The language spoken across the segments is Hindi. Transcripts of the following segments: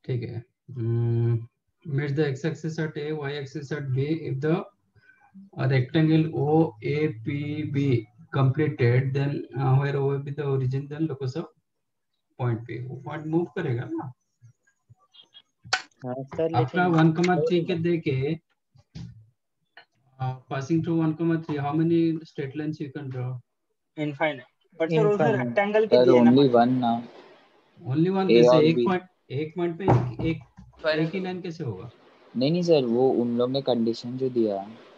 ठीक है. Meet the x-axis at A, y-axis at B. If the rectangle OAPB completed, then where OAP the origin, then locus of point P. वो point move करेगा ना. हाँ सर, आपका लेकिन 1,3 के देके passing through 1,3, how many straight lines you can draw? Infinite. But sir उसमें Infinite. रेक्टेंगल के सर दिए ना ओनली point. वन ना. Only one A कैसे? और एक B. पॉइंट पे एक ही लाइन कैसे होगा? नहीं सर, वो उन लोग ने कंडीशन जो दिया.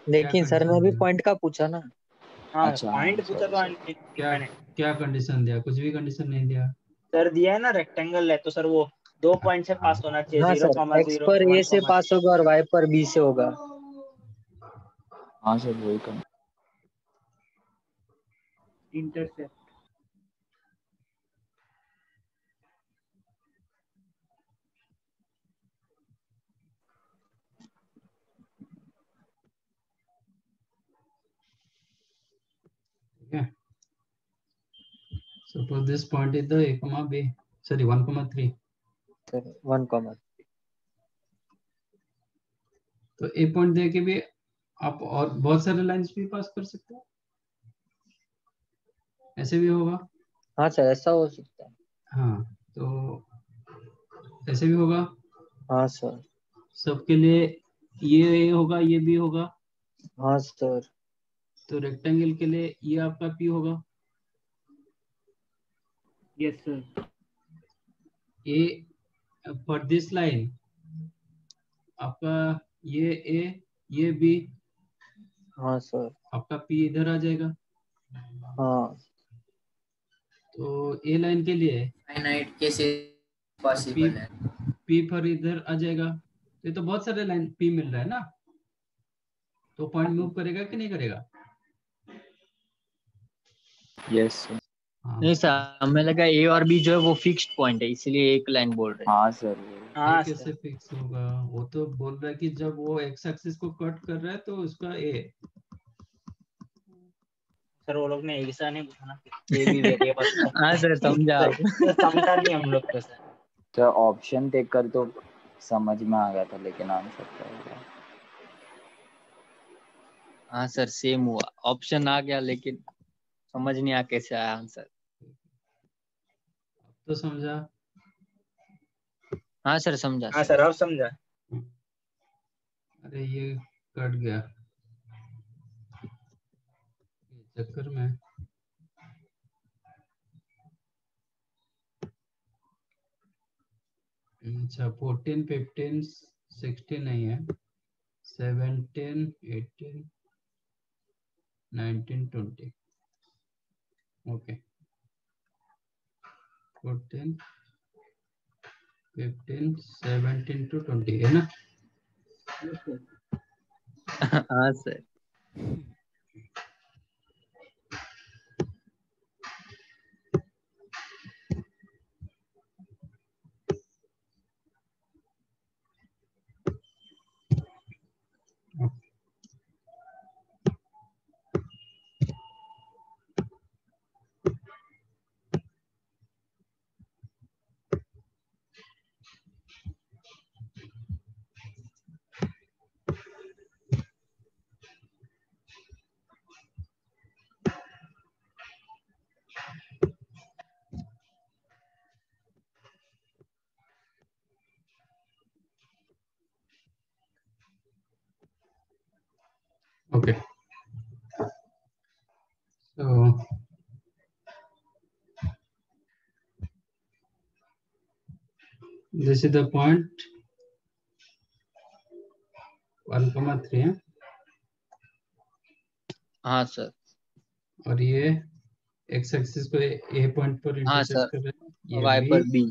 लेकिन सर ने condition अभी दिया? पॉइंट का पूछा ना. हाँ अच्छा, पॉइंट पूछा तो sorry. क्या इनफाइनाइट. क्या कंडीशन दिया? कुछ भी कंडीशन नहीं दिया. सर दिया है ना रेक्टेंगल है तो सर वो 2 पॉइंट से पास होना चाहिए. हाँ सर, 0,0 एक्स पर ए से 1, पास होगा और वाई पर बी से होगा. हाँ सर, वही कर. Intercept. Okay. Suppose this point is the A comma B. Sorry, 1,3. Sir 1, तो ए पॉइंट दे के भी आप और बहुत सारे लाइंस भी पास कर सकते हो. ऐसे भी होगा. हाँ सर, ऐसा हो सकता है. हाँ, तो ऐसे भी होगा. हाँ सर. सबके लिए ये होगा, ये भी होगा. हाँ सर. तो रेक्टेंगल के लिए ये आपका पी होगा. Yes sir. A for this line आपका ये ए, ये बी, हाँ सर. आपका पी इधर आ जाएगा. हाँ. तो ए लाइन के लिए फाइनाइट कैसे पी पॉसिबल है? पी पर इधर आ जाएगा. तो ये तो बहुत सारे लाइन पी मिल रहा है ना. तो पॉइंट मूव करेगा कि नहीं करेगा? Yes sir. हाँ, नहीं सर, हमें लगा ए और बी जो है वो फिक्स्ड पॉइंट है, इसलिए एक लाइन बोल रहे हैं. हाँ सर. हाँ ए कैसे फिक्स होगा? वो तो बोल रहा है कि जब वो एक्स एक्सिस को कट कर रहा है तो उसका ए. सर वो लोग ने ऐसा नहीं पूछा ना. ये भी वेरिएबल. हाँ सर, समझा आप. समझा नहीं हम लोग को सर. तो ऑप्शन देखकर तो समझ में आ गया था, लेकिन आंसर क्या होगा. हाँ सर, सेम हुआ. ऑप्शन आ गया लेकिन समझ नहीं आया कैसे आया आंसर. तो समझा? हाँ सर, समझा. हाँ सर अब समझा. अरे ये कट गया चक्कर में. अच्छा, 14, 15, 16 नहीं है. 17, 18, 19, 20. ओके. 14, 15, 17 to 20 है ना. हाँ sir. Okay. So this is the point 1,3 है. हाँ सर. और ये एक्स एक्सिस को ए पॉइंट पर हाँ इंटरसेक्ट सर, कर रहे हैं. ये वाई पर बी.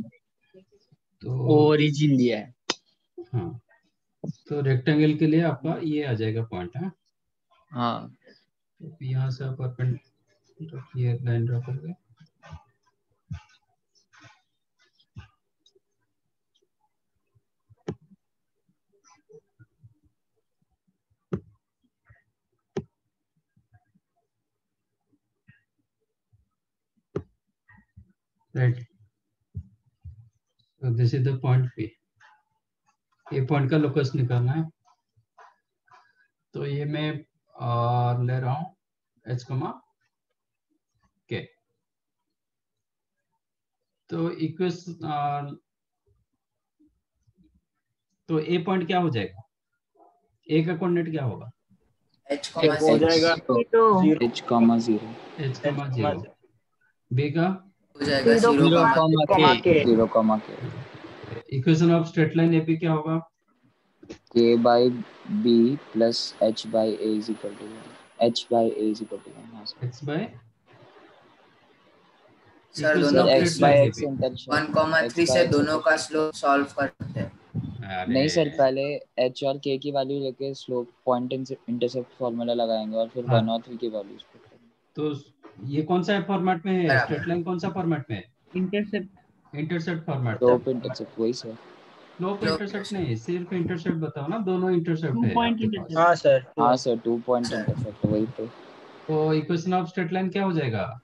तो ओरिजिन लिया है. हाँ, तो रेक्टेंगल के लिए आपका ये आ जाएगा पॉइंट है. हाँ. तो यहाँ से आप ये लाइन ड्रॉ करोगे. Right. So this is the point P. A point का लोकस निकालना है। तो ये मैं ले रहा हूँ h, k। तो इक्वेशन तो ए पॉइंट क्या हो जाएगा, ए का कोऑर्डिनेट क्या होगा, h, हो जाएगा h, 0 h, 0। बी का हो जाएगा 0, 0, k। 0, k। Equation of straight line AP क्या होगा, k by b plus h by a is equal to 1. h by a is equal to 1. हाँ sir. x by sir equation दोनों ऑफ के straight x by line x एपी। इंटरसेक्ट 1,3 से दोनों का स्लोप सॉल्व करते हैं। नहीं सर, पहले h और k की वैल्यू लेके स्लोप पॉइंट इंटरसेप्ट फार्मूला लगाएंगे और फिर 1 और 3 की वैल्यूज पुट करेंगे। तो ये कौन सा फॉर्मेट में है, बराबर। स्ट्रेट लाइन कौन सा फॉर्मेट में है, इंटरसेप्ट फॉर्मेट। स्लोप इंटरसेप्ट वही सर। स्लोप इंटरसेप्ट नहीं, सिर्फ इंटरसेप्ट बताओ ना, दोनों इंटरसेप्ट है आपके पास। हाँ सर। हाँ सर, 2 पॉइंट इंटरसेप्ट वही तो इक्वेशन ऑफ स्ट्रेट लाइन क्या हो जाएगा,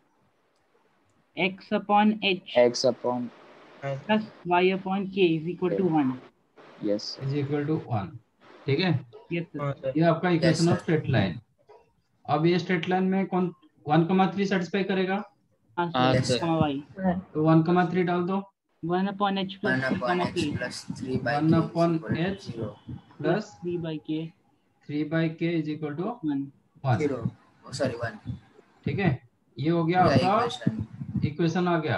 x upon h x upon plus y upon k is equal to 1. yes is equal to 1। ठीक है, Yes sir. हाँ सर। ये आपका equation sir. Of straight line. अब ये स्ट्रेट लाइन में कौन 1,3 सेटिस्फाई करेगा, हाँ हाँ sir. सर। Comma y. तो 1,3 डाल दो, 1 upon h plus 1 3 upon comma h k plus 3 by 1 k upon is equal h to 0. Plus 3 by k 3 by के is equal to 1. 1। 0. Oh, sorry, 1. ठीक है, ये हो गया Yeah, आपका equation इक्वेशन आ गया।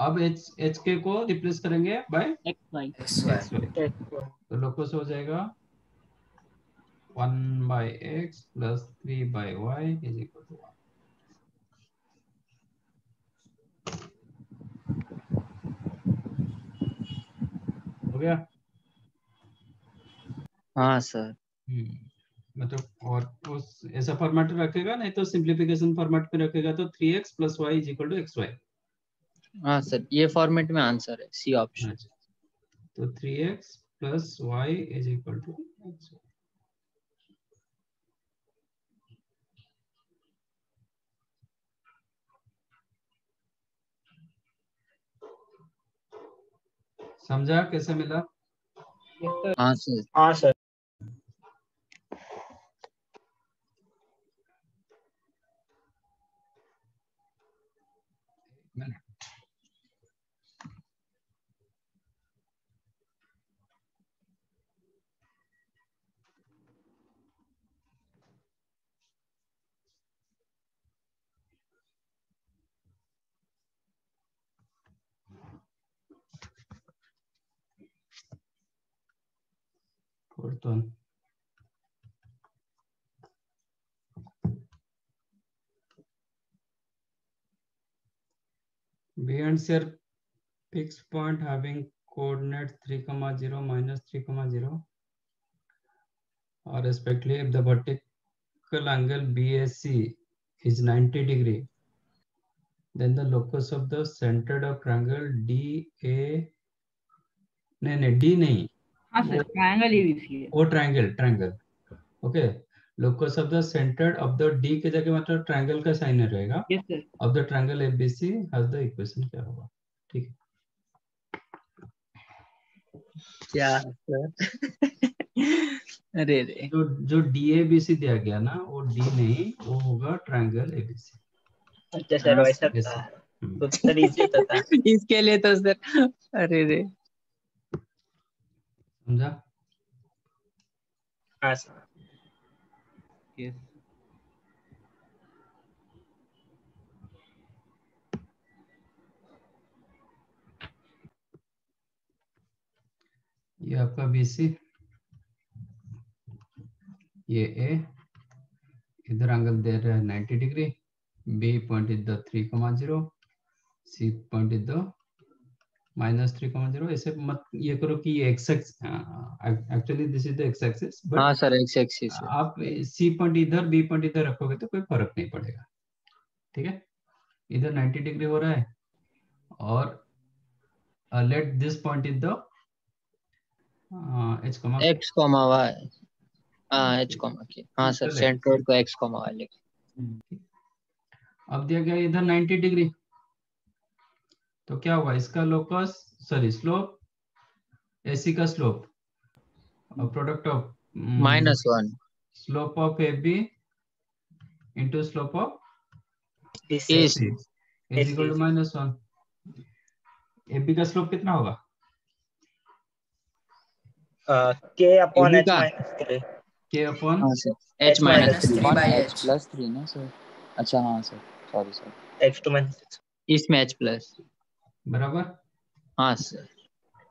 अब एच के को रिप्लेस करेंगे बाय x y. xy. तो लोकस हो जाएगा 1 by x plus 3 by y is equal to 1। हो गया। हाँ सर। मतलब और उस ऐसा फॉर्मेट रखेगा, नहीं तो सिंप्लीफिकेशन फॉर्मेट में रखेगा तो 3x plus y is equal to x y. हाँ सर, ये फॉर्मेट में आंसर है, सी ऑप्शन। तो 3x plus y is equal to x y. समझा कैसे मिला? हाँ सर। हाँ sir. Fourth one, B and C are fixed point having coordinate 3, 0, minus 3, 0 or respectively if the vertical angle BAC is 90 degree, then the locus of the centered of triangle DA नहीं D नहीं, हाँ sir. Triangle ABC है. वो triangle okay. Locus of the centred of the D के जगह मतलब ट्रायंगल का साइन रहेगा, Yes sir. Of the triangle ABC has the equation क्या होगा। ठीक है, क्या सर? अरे रे, जो DABC दिया गया ना, वो D नहीं, वो होगा ट्रायंगल ABC। अच्छा सर, वैसा था तो सर इजी तो था। इसके लिए तो सर, अरे रे। समझा? हाँ सर। Yes. ये आपका BC, ये A, इधर एंगल दे रहा है 90 degree, B point is the 3, 0, C point is the minus 3, 0। ऐसे मत ये करो कि ये x actually this is the x axis, but हाँ सर, एक्स एक्सिस है। आप C पॉइंट इधर B पॉइंट इधर रखोगे तो कोई फर्क नहीं पड़ेगा। ठीक है, इधर 90 डिग्री हो रहा है और let this point is the h, x comma y. हाँ, एच कॉमा के। हाँ सर, सेंट्रोइड को एक्स कॉमा वाई लिख। अब दिया गया इधर 90 डिग्री, तो क्या होगा इसका लोकस, सॉरी स्लोप, AC का slope product of -1 slope of AB into slope of AC AC is equal to -1. AB का स्लोप कितना होगा? K upon AB H का minus 3 K upon हाँ sir H H minus minus 3 3 by H H. plus 3 ना सर? अच्छा हाँ sir, sorry sir. H2 minus 6. इसमें H प्लस बराबर। हाँ सर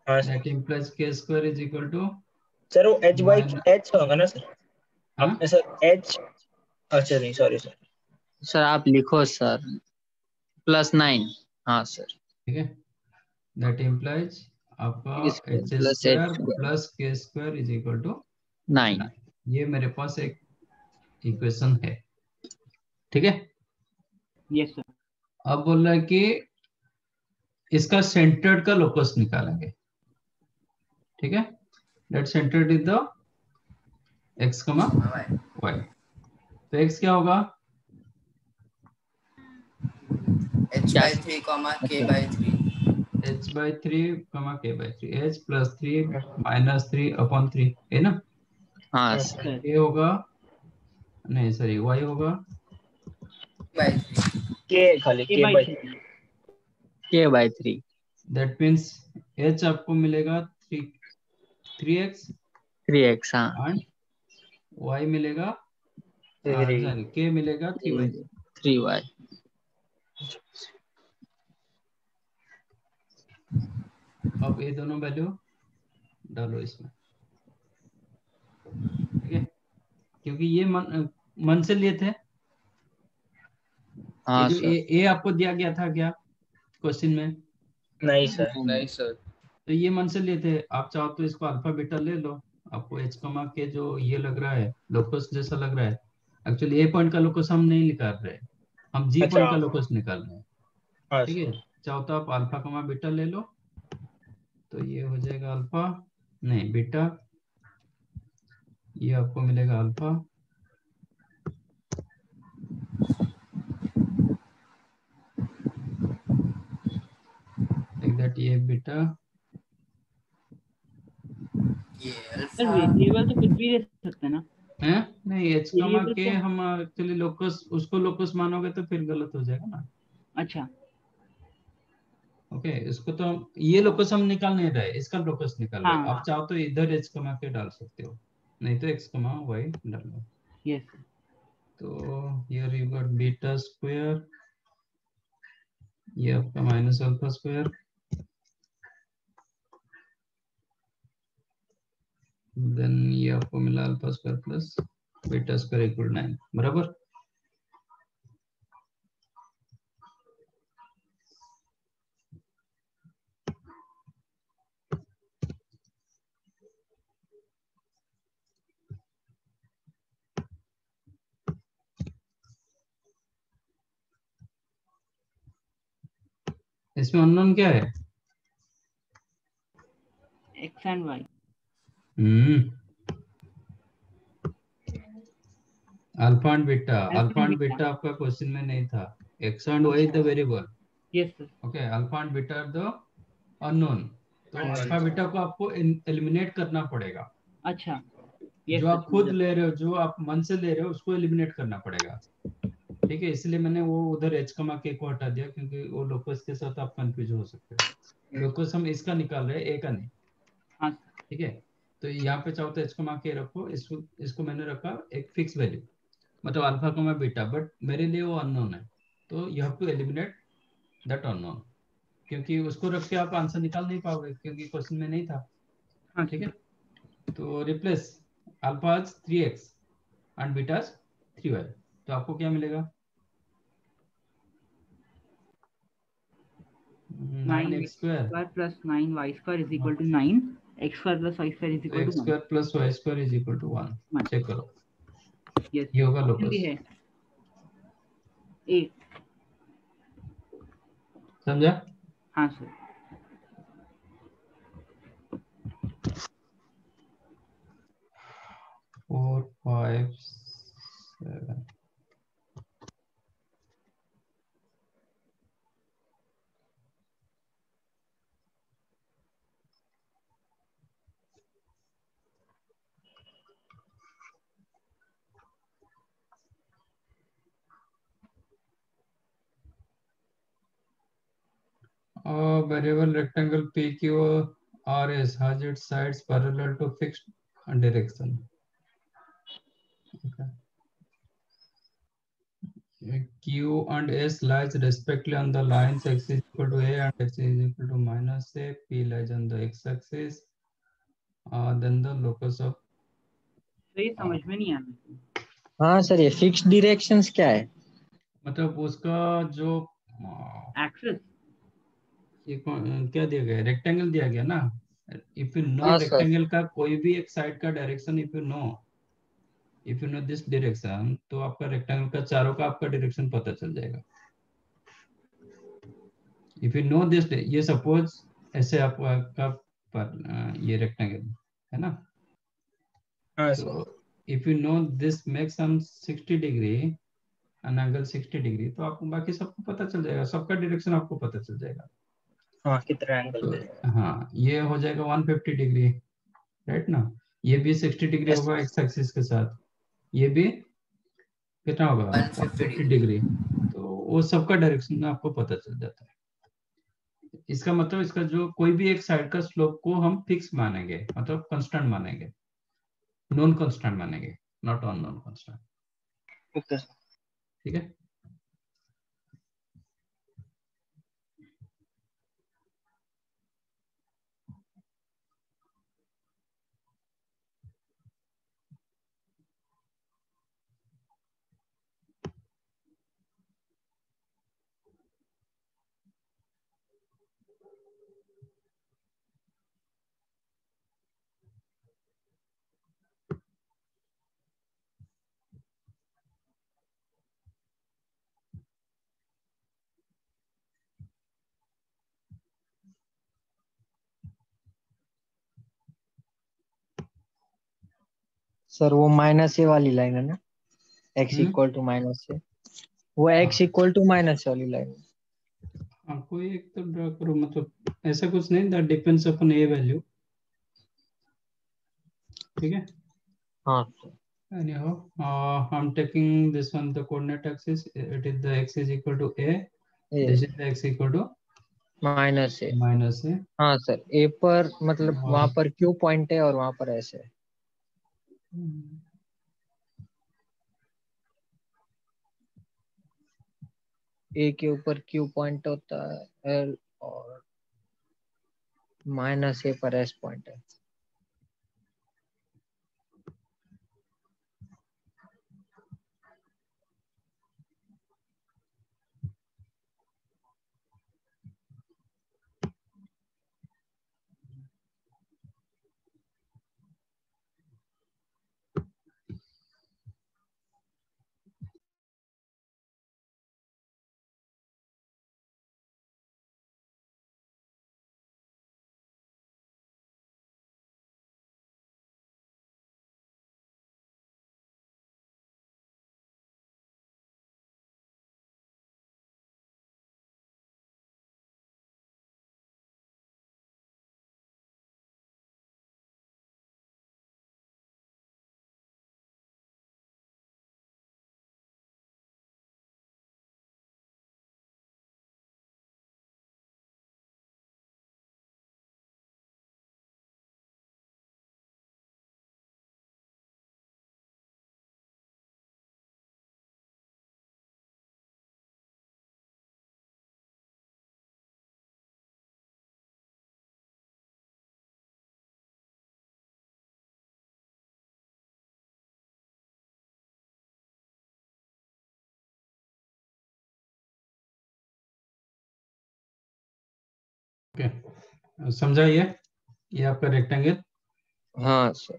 हाँ sir. That implies K square is equal to sir वो H by minus- H होगा ना सर? हाँ? आपने सर H, अच्छा नहीं सॉरी सर। सर आप लिखो सर +9 हाँ सर ठीक है। That implies आपका K square H plus square H square plus K square is equal to 9 9। ये मेरे पास एक इक्वेशन है, ठीक है। Yes sir. अब बोल रहा है कि इसका सेंटर्ड का लोकस निकालेंगे, ठीक है। That centered is the x, Y. y। तो x क्या होगा? H क्या by 3 comma K अच्छा by 3. h by 3 k by 3 h plus 3 minus 3 upon 3 है ना। हाँ सर सर a होगा, नहीं सॉरी y होगा By 3. K खाली K K by by 3 K/3 that means h आपको मिलेगा 3x 3x हाँ एंड y मिलेगा, 3. सॉरी k मिलेगा 3y। 3y अब ये दोनों वैल्यू डालो इसमें, ठीक है। क्योंकि ये मन से लिए थे, ये हाँ जो सर ए आपको दिया गया था क्या क्वेश्चन में, नहीं सर। नहीं सर। तो ये मन से लिए थे। आप चाहो तो इसको अल्फा बीटा ले लो, आपको h के जो ये लग रहा है लोकस जैसा लग रहा है, एक्चुअली ए पॉइंट का लोकस हम नहीं निकाल रहे, हम जी अच्छा पॉइंट का लोकस निकाल रहे हैं, हाँ ठीक है। सर। चाहो तो आप अल्फा बीटा ले लो, तो ये हो जाएगा अल्फा नहीं बीटा, ये आपको मिलेगा अल्फा, लाइक दैट, ये बीटा, ये सर अल्फा वेरिएबल तो कुछ भी ले सकते हैं ना? है नहीं h वेरिएबल के क्या? हम एक्चुअली लोकस उसको लोकस मानोगे तो फिर गलत हो जाएगा ना। अच्छा ओके इसको तो ये लोकस हम निकाल नहीं रहे, इसका लोकस निकाल रहे। हाँ आप चाहो तो इधर h के डाल सकते हो, नहीं तो x y डालो। यस तो here you got beta square, ये आपका माइनस अल्फा स्क्वायर, देन ये आपको मिला alpha square plus beta square equal 9 बराबर। इसमें अननोन क्या है? X and y. Alpha and beta, Alpha alpha and and beta. Beta आपका क्वेश्चन में नहीं था, x and y the variable, yes sir. Okay. Alpha and beta are the unknown, तो अल्फा बीटा को आपको एलिमिनेट करना पड़ेगा। अच्छा यस जो सर आप खुद समझा। ले रहे हो, जो आप मन से ले रहे हो, उसको एलिमिनेट करना पड़ेगा, ठीक है। इसलिए मैंने वो उधर h k को हटा दिया, क्योंकि वो लोकस के साथ आप कंफ्यूज हो सकते हो। लोकस हम इसका निकाल रहे हैं, a का नहीं, हाँ ठीक है। तो यहाँ पे चाहो तो h k रखो, इसको मैंने रखा एक फिक्स वैल्यू, मतलब अल्फा बीटा, बट मेरे लिए वो अननोन है, तो you have to eliminate that unknown, क्योंकि उसको रख के आप आंसर निकाल नहीं पाओगे, क्योंकि क्वेश्चन में नहीं था, हाँ ठीक है। तो replace alpha 3x and beta 3y, तो आपको क्या मिलेगा? 9x square square plus 9 y square is equal to 9, x square plus y square is equal x to 1। Square plus y square is equal to 1। Check करो, यस ये होगा ऑप्शन भी लोकस, है ए। समझा? हाँ sir. 4 5 7। variable rectangle PQRS has its sides parallel to fixed direction. Okay. Q and S lies respectively on the lines x is equal to a and x is equal to minus a. P lies on the x-axis. Then the locus of. तो ये समझ में नहीं आना। हाँ सर, ये फिक्स्ड डायरेक्शंस क्या है? मतलब उसका जो एक्सिस ये क्या दिया गया, रेक्टेंगल दिया गया ना। इफ यू नो हाँ सर। रेक्टेंगल का कोई भी एक साइड का direction, if you know this direction, तो आपका रेक्टेंगल का चारों का आपका डायरेक्शन पता चल जाएगा। इफ यू नो दिस, ये सपोज ऐसे आपका पर ये रेक्टेंगल है ना, हाँ तो if you know this makes some 60 degree an angle 60 degree, तो आपको बाकी सबको पता चल जाएगा, सबका डायरेक्शन आपको पता चल जाएगा। हाँ कितना एंगल तो पे। हाँ, ये हो जाएगा 150 डिग्री, राइट ना। ये भी 60 डिग्री होगा एक्स एक्सिस के साथ, ये भी कितना होगा 150 डिग्री। तो वो सबका डायरेक्शन आपको पता चल जाता है। इसका मतलब इसका जो कोई भी एक साइड का स्लोप को हम फिक्स मानेंगे, मतलब कांस्टेंट मानेंगे, नॉन कांस्टेंट मानेंगे, not on non constant. Okay ठीक है। सर वो माइनस ए वाली लाइन है ना, x इक्वल टू माइनस ए, वो x इक्वल टू माइनस वाली लाइन। हाँ, कोई एक तो ड्रा करो, मतलब ऐसा कुछ नहीं, that depends upon A value. ठीक है। हाँ Anyhow, I'm taking this one the coordinate axis. It is the x is equal to a. This is the x equal to minus A. minus a. हाँ सर, ए पर मतलब वहां पर क्यू पॉइंट है और वहां पर ऐसे है। ए के ऊपर क्यू पॉइंट होता है एल, और माइनस ए पर एस पॉइंट है। ओके, समझा ये आपका रेक्टेंगल। हाँ सर।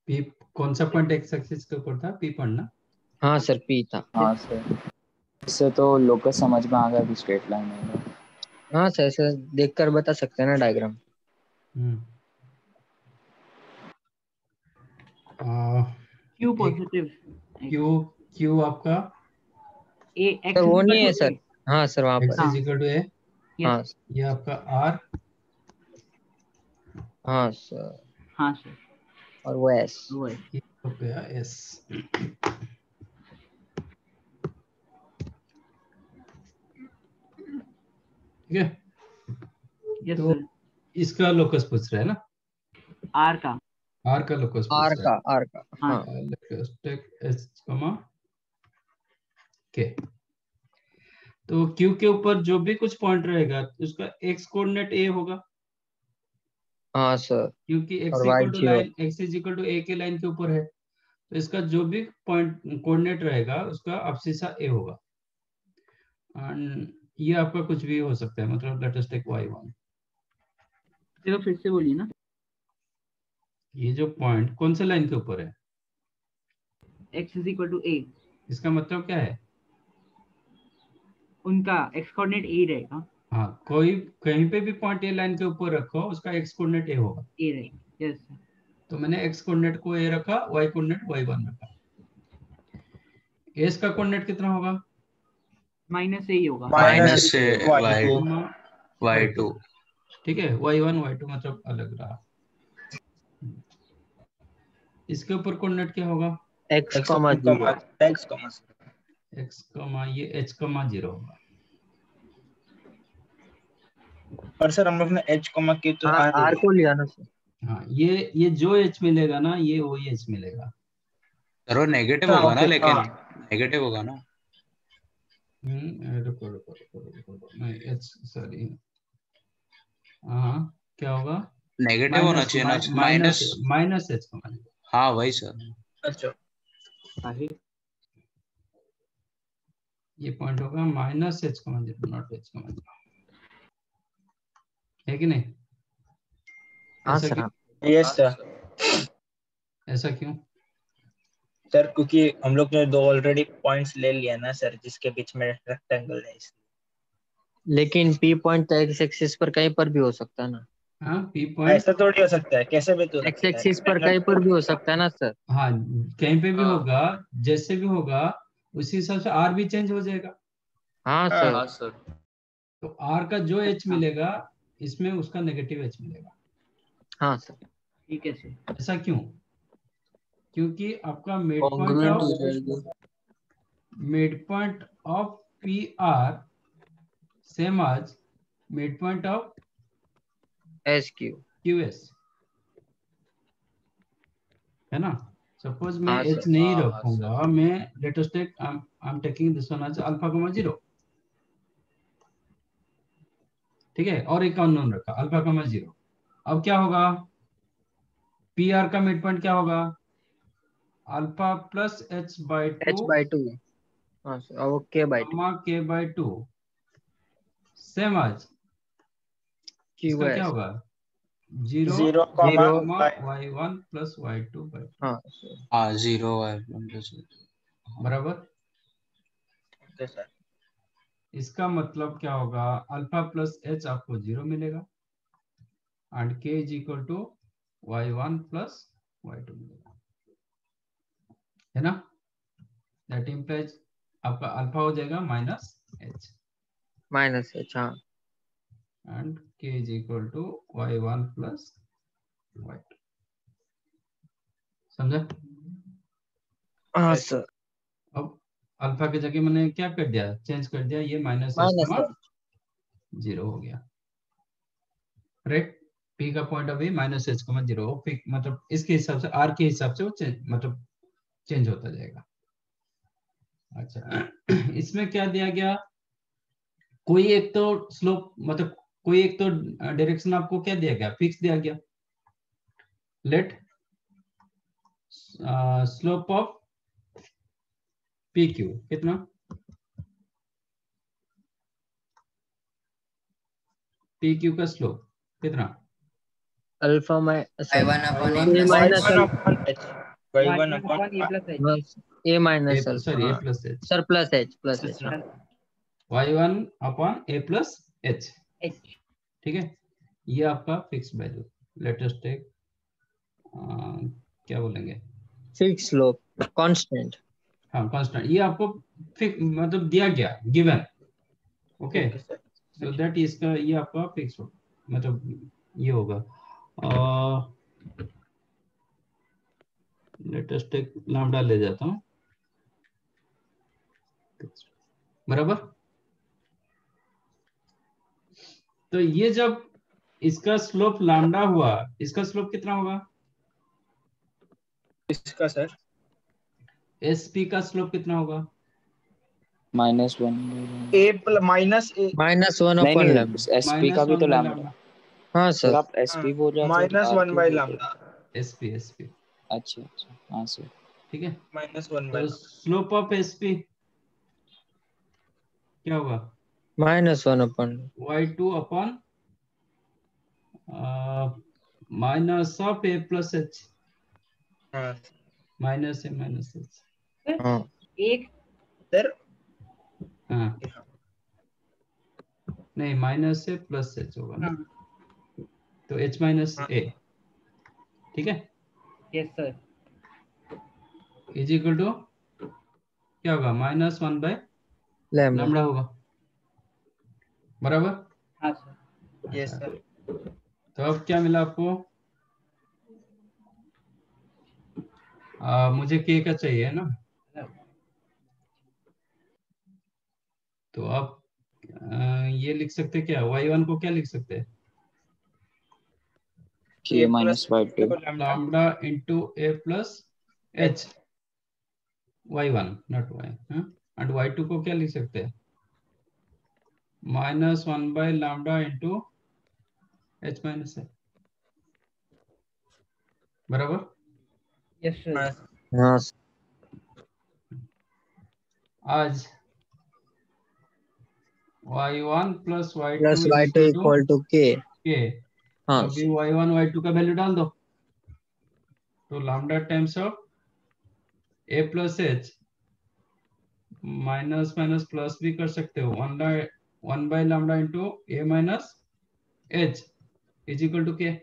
पी कौन सा पॉइंट एक्स एक्सिस के ऊपर था, पी पॉइंट ना। हाँ सर, पी था। हाँ सर, इससे तो लोकस समझ में आ गया कि स्ट्रेट लाइन है। हाँ सर, ऐसे देखकर बता सकते हैं ना diagram. Q positive Q Q आपका ए सर वो एक्स नहीं है सर। हाँ सर, वहां एक्स पर। इज इक्वल टू ए। हाँ ये आपका आर। हाँ सर, हाँ सर और वो एस। वो है। ये हो गया एस। ठीक है, यस तो सर। इसका लोकस पूछ रहा है ना, आर का। आर का लोकस आर पूछ रहा का, आर का, हाँ हाँ। है। लेट्स टेक एच कॉमा के। तो क्यू के ऊपर जो भी कुछ पॉइंट रहेगा उसका एक्स कोऑर्डिनेट ए होगा, हाँ सर। क्योंकि और x y equal to zero. Line, x is equal to a के लाइन के ऊपर है, तो इसका जो भी पॉइंट कोऑर्डिनेट रहेगा उसका अब्सिसा ए होगा। एंड ये आपका कुछ भी हो सकता है, मतलब लेट अस टेक y1। चलो फिर से बोलिए ना। ये जो पॉइंट कौन से लाइन के ऊपर है, x इज इक्वल टू ए, इसका मतलब क्या है? उनका x कोऑर्डिनेट ए रहेगा। हाँ, कोई कहीं पे भी पॉइंट ए लाइन के ऊपर रखो, उसका एक्स कोऑर्डिनेट ए होगा। ए रहेगा, यस सर। तो मैंने एक्स कोऑर्डिनेट को ए रखा, वाई कोऑर्डिनेट y1 रखा। एस का कोऑर्डिनेट कितना होगा? माइनस ए ही होगा। माइनस से y2। y2। ठीक है, y1 y2 मतलब अलग रहा। इसके ऊपर कोऑर्डिनेट क्या होगा? X comma zero. X comma ये h कॉमा 0 होगा। पर सर हम लोग ने h कॉमा के तो हाँ, आर को लिया ना सर। हाँ, ये जो h मिलेगा ना, ये वही h मिलेगा। सर वो नेगेटिव होगा ना, लेकिन नेगेटिव होगा ना। रुको रुको रुको रुको रुको, नहीं h सॉरी, हाँ क्या होगा? नेगेटिव होना चाहिए ना, माइनस। Minus h comma 0। हाँ वही सर। अच्छा ये पॉइंट होगा minus h comma 0, not h comma 0, है कि नहीं? हाँ ऐसा सर, क्यों? हाँ। Yes sir. ऐसा क्यों? सर क्योंकि हम लोग ने दो ऑलरेडी पॉइंट्स ले लिया ना सर, जिसके बीच में रेक्टेंगल है इसलिए। लेकिन पी पॉइंट तो एक्स एक्सिस पर कहीं पर भी हो सकता है ना। हाँ, p पॉइंट ऐसा थोड़ी हो सकता है, कैसे भी तो एक्स एक्सिस पर कहीं पर भी हो सकता है ना सर। हाँ, कहीं पे भी हाँ। होगा, जैसे भी होगा उसी हिसाब से r भी चेंज हो जाएगा। हाँ हाँ। सर। हाँ सर। तो r का जो h मिलेगा, इसमें उसका नेगेटिव h मिलेगा। हाँ सर। ठीक है सर। ऐसा क्यों? क्योंकि आपका मिड पॉइंट कॉन्ग्रुएंट हो ऑफ जाएगा। पी आर सेम आज mid point of S Q. Q S, है ना? सपोज मैं हाँ h सर। नहीं हाँ रखूंगा, मैं let us take I am taking this one as alpha comma 0, ठीक है, और एक अननोन रखा अल्फा कॉमा 0। अब क्या होगा? पी आर का मिड पॉइंट क्या होगा? Alpha plus h by H 2 by two. हाँ सर, और के by two. Comma k by 2 same आज क्यू इसका क्या एस। होगा? 0 0 comma y1 plus y2 by 2, हाँ सर। हाँ 0 है। बराबर। Okay sir. इसका मतलब क्या होगा? अल्फा प्लस h आपको 0 मिलेगा and k is equal to y1 plus y2 मिलेगा, है ना? दैट इम्प्लाइज आपका अल्फा हो जाएगा माइनस h माइनस एच। हाँ। And k is equal to y1 plus y2। समझा? हाँ सर। अब अल्फा की जगह मैंने क्या कर दिया? चेंज कर दिया, ये minus h minus comma H. 0 हो गया, राइट? p का पॉइंट अभी माइनस h कॉमा 0, मतलब इसके हिसाब से r के हिसाब से वो मतलब चेंज होता जाएगा। अच्छा, इसमें क्या दिया गया? कोई एक तो स्लोप, मतलब कोई एक तो डायरेक्शन आपको क्या दिया गया? फिक्स दिया गया। Let slope of P Q कितना? पी क्यू का स्लोप कितना? Alpha y1 upon a a plus minus h। y1 upon a plus h। A minus alpha. Sorry, a हाँ plus h, sir, plus h, plus h. y1 upon a plus h, h। ठीक है? ये आपका fix value. Let us take क्या बोलेंगे? Fix slope constant. हाँ, कांस्टेंट। ये आपको मतलब दिया गया, given, okay? Okay sir. So that इसका ये आपका फिक्स होगा, मतलब ये होगा। लेट अस टेक लैम्डा ले जाता हूँ, बराबर। तो ये जब इसका स्लोप लैम्डा हुआ, इसका स्लोप कितना होगा? इसका सर एसपी का स्लोप कितना होगा? -1 ए माइनस ए -1 नहीं अपन नहीं लैम्डा। एसपी का माइनस भी तो 1 बाई लैम्डा। लैम्डा। हाँ सर सर। आप एसपी बोल रहे हैं फिर -1 आर क्यू बाई बोल रहे लैम्डा। एसपी एसपी अच्छा अच्छा हाँ सर। ठीक है। -1 बाई तो स्लोप ऑफ एसपी क्या होगा? -1 अपन y2 upon minus of a plus H, हाँ माइनस ए माइनस एच। हाँ एक सर हाँ नहीं, माइनस ए प्लस एच होगा ना, हाँ तो एच माइनस हाँ ए, ठीक है, yes sir is equal to क्या होगा? -1 बाय लैम्डा। लैम्डा होगा, बराबर। हाँ सर यस अच्छा, सर। तो अब क्या मिला आपको? मुझे के का चाहिए ना, तो आप ये लिख सकते क्या? y1 को क्या लिख सकते हैं? के -y2 lambda into a plus h, y1 not y, and y2 को क्या लिख सकते हैं? -1 by lambda into h minus a, बराबर। यस सर हाँ हाँ आज y1 plus plus y2 is y2 equal to equal to k. K. हाँ अभी y1 y2 का वैल्यू डाल दो, तो lambda times of a plus h, minus minus plus भी कर सकते हो, 1 by lambda into a minus h is equal to k.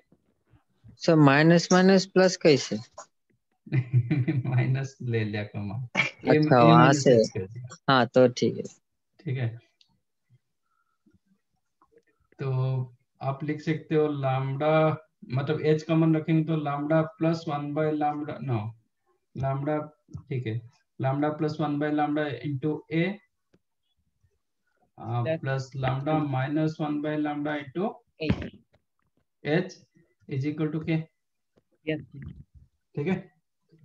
Sir minus minus plus कैसे? माइनस ले लिया कमा, ए अच्छा ए वहां माइनस से। एच कर दिया, हाँ तो ठीक है। ठीक है। तो आप लिख सकते हो लैम्डा, मतलब एच कॉमन रखेंगे तो lambda plus 1 by lambda, no lambda, ठीक है, lambda plus 1 by lambda into a plus lambda minus 1 by lambda into h is equal to k, yes ठीक है।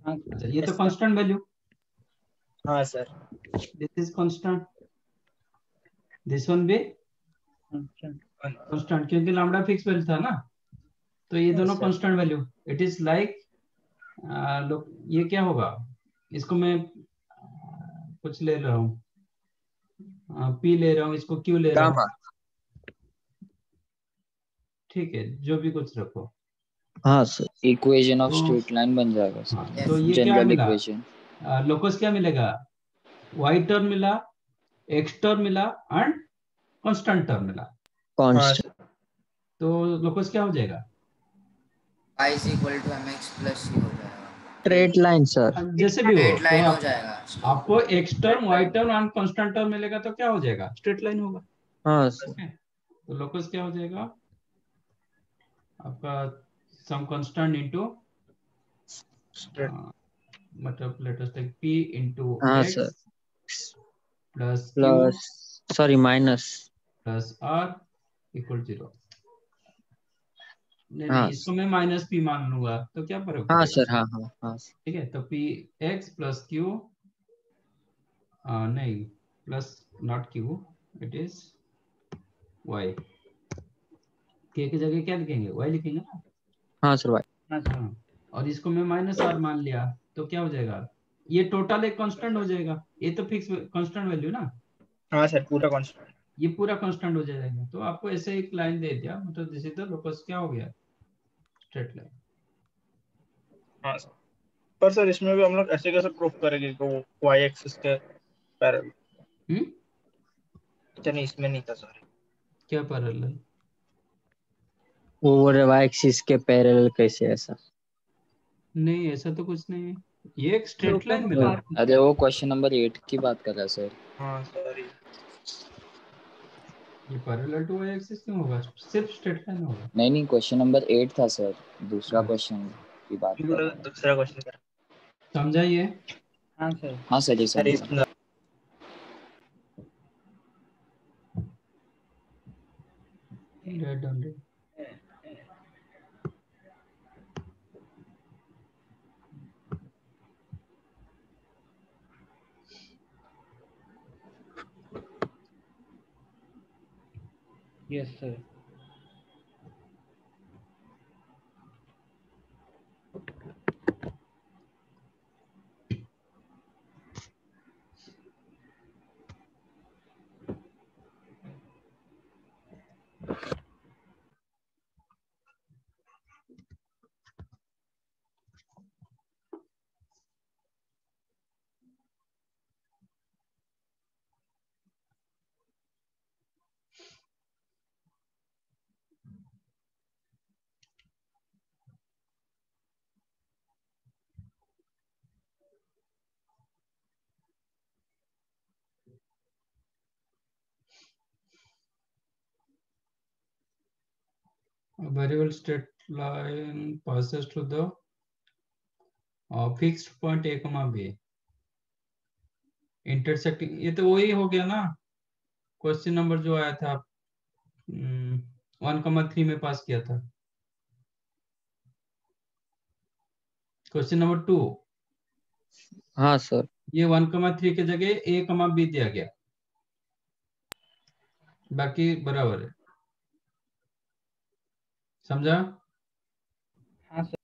हाँ अच्छा, ये तो Yes, sir. कांस्टेंट वैल्यू, हाँ sir. This is constant, this one भी अच्छा कांस्टेंट, क्योंकि लैम्डा फिक्स वैल्यू था ना, तो ये दोनों sir. Constant value. It is like ये क्या होगा? इसको मैं कुछ ले रहा हूँ, पी ले रहा हूँ, इसको क्यू ले रहा गामा। हूँ, ठीक है, जो भी कुछ रखो। हाँ सर। इक्वेशन ऑफ तो स्ट्रेट लाइन बन जाएगा हाँ, सर, तो ये क्या जनरल मिला? इक्वेशन। लोकस क्या मिलेगा? वाई टर्म मिला, एक्स टर्म मिला एंड कांस्टेंट टर्म मिला, हाँ कांस्टेंट। सर। तो लोकस क्या हो जाएगा? y is equal to mx plus c हो जाएगा, स्ट्रेट लाइन सर। जैसे भी हो, स्ट्रेट तो लाइन हो जाएगा। आपको x term y term and constant term मिलेगा तो क्या हो जाएगा? स्ट्रेट लाइन होगा, हाँ सर। ठीक है। तो लोकस क्या हो जाएगा आपका? सम कांस्टेंट इनटू मतलब let us take p into हाँ x sir. Plus q plus sorry minus. Plus r equal 0। नहीं हाँ नहीं, इसको मैं माइनस p मान लूंगा तो क्या फर्क हाँ पड़ेगा? सर। हाँ हाँ हाँ ठीक है, तो p x प्लस q, नहीं plus not q, it is y, k की जगह क्या लिखेंगे? y लिखेंगे ना, हाँ सर भाई। हाँ। और इसको मैं माइनस r मान लिया तो क्या हो जाएगा? ये टोटल एक कांस्टेंट हो जाएगा, ये तो फिक्स कांस्टेंट वैल्यू ना, हाँ सर पूरा कांस्टेंट। ये पूरा कांस्टेंट हो जाएगा। तो आपको ऐसे एक लाइन दे दिया, मतलब दिस इज द लोकस, क्या हो गया? Straight line. हाँ सर। पर सर इसमें भी हम लोग ऐसे कैसे प्रूफ करेंगे कि वो y एक्सिस के पैरेलल? नहीं इसमें नहीं था सर। क्या पैरेलल? वो बोल रहे वाई एक्सिस के पैरेलल कैसे ऐसा? नहीं ऐसा तो कुछ नहीं है, ये एक स्ट्रेट लाइन मिला। अरे वो क्वेश्चन नंबर 8 की बात कर रहा है सर। हाँ सॉरी। ये पैरेलल टू वाई एक्सिस क्यों होगा? सिर्फ स्ट्रेट लाइन होगा। नहीं नहीं क्वेश्चन नंबर 8 था सर, दूसरा क्वेश्चन की बात कर रहा हूँ। दूसरा क्वेश्चन सर। समझाइए। हाँ सर हाँ सर ये सर समझा। इसमें Red only. Yes, sir. A variable straight line passes to the fixed point A, B. Intersecting, ये तो वही हो गया ना, क्वेश्चन नंबर जो आया था 1,3 में पास किया था, क्वेश्चन नंबर 2। हाँ सर। ये 1,3 के जगह A, B दिया गया, बाकी बराबर है, समझा? हाँ sir.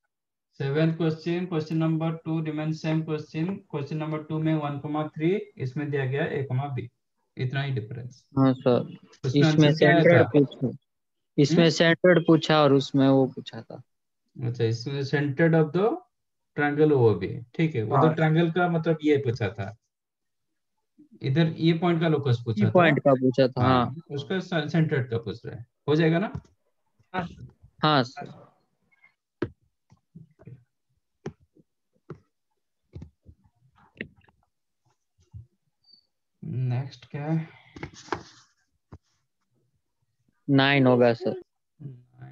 7th question, question number 2 remain same question, question number 2 में 1,3 इसमें दिया गया A, B, इतना ही डिफरेंस। हाँ सर, उसका इसमें आंसर क्या आया सेंटर्ड था? पूछा, इसमें सेंटर्ड पूछा और उसमें वो पूछा था। अच्छा, इसमें centred of the triangle OB, ठीक है, उधर ट्रायंगल का मतलब ये पूछा था, इधर ये पॉइंट का लोकस की पूछा था। पॉइंट का पूछा था। हाँ उसका सेंटर्ड का पूछ रहा है, हो जाएगा ना? हाँ सर। नेक्स्ट क्या है? 9 होगा सर। 9,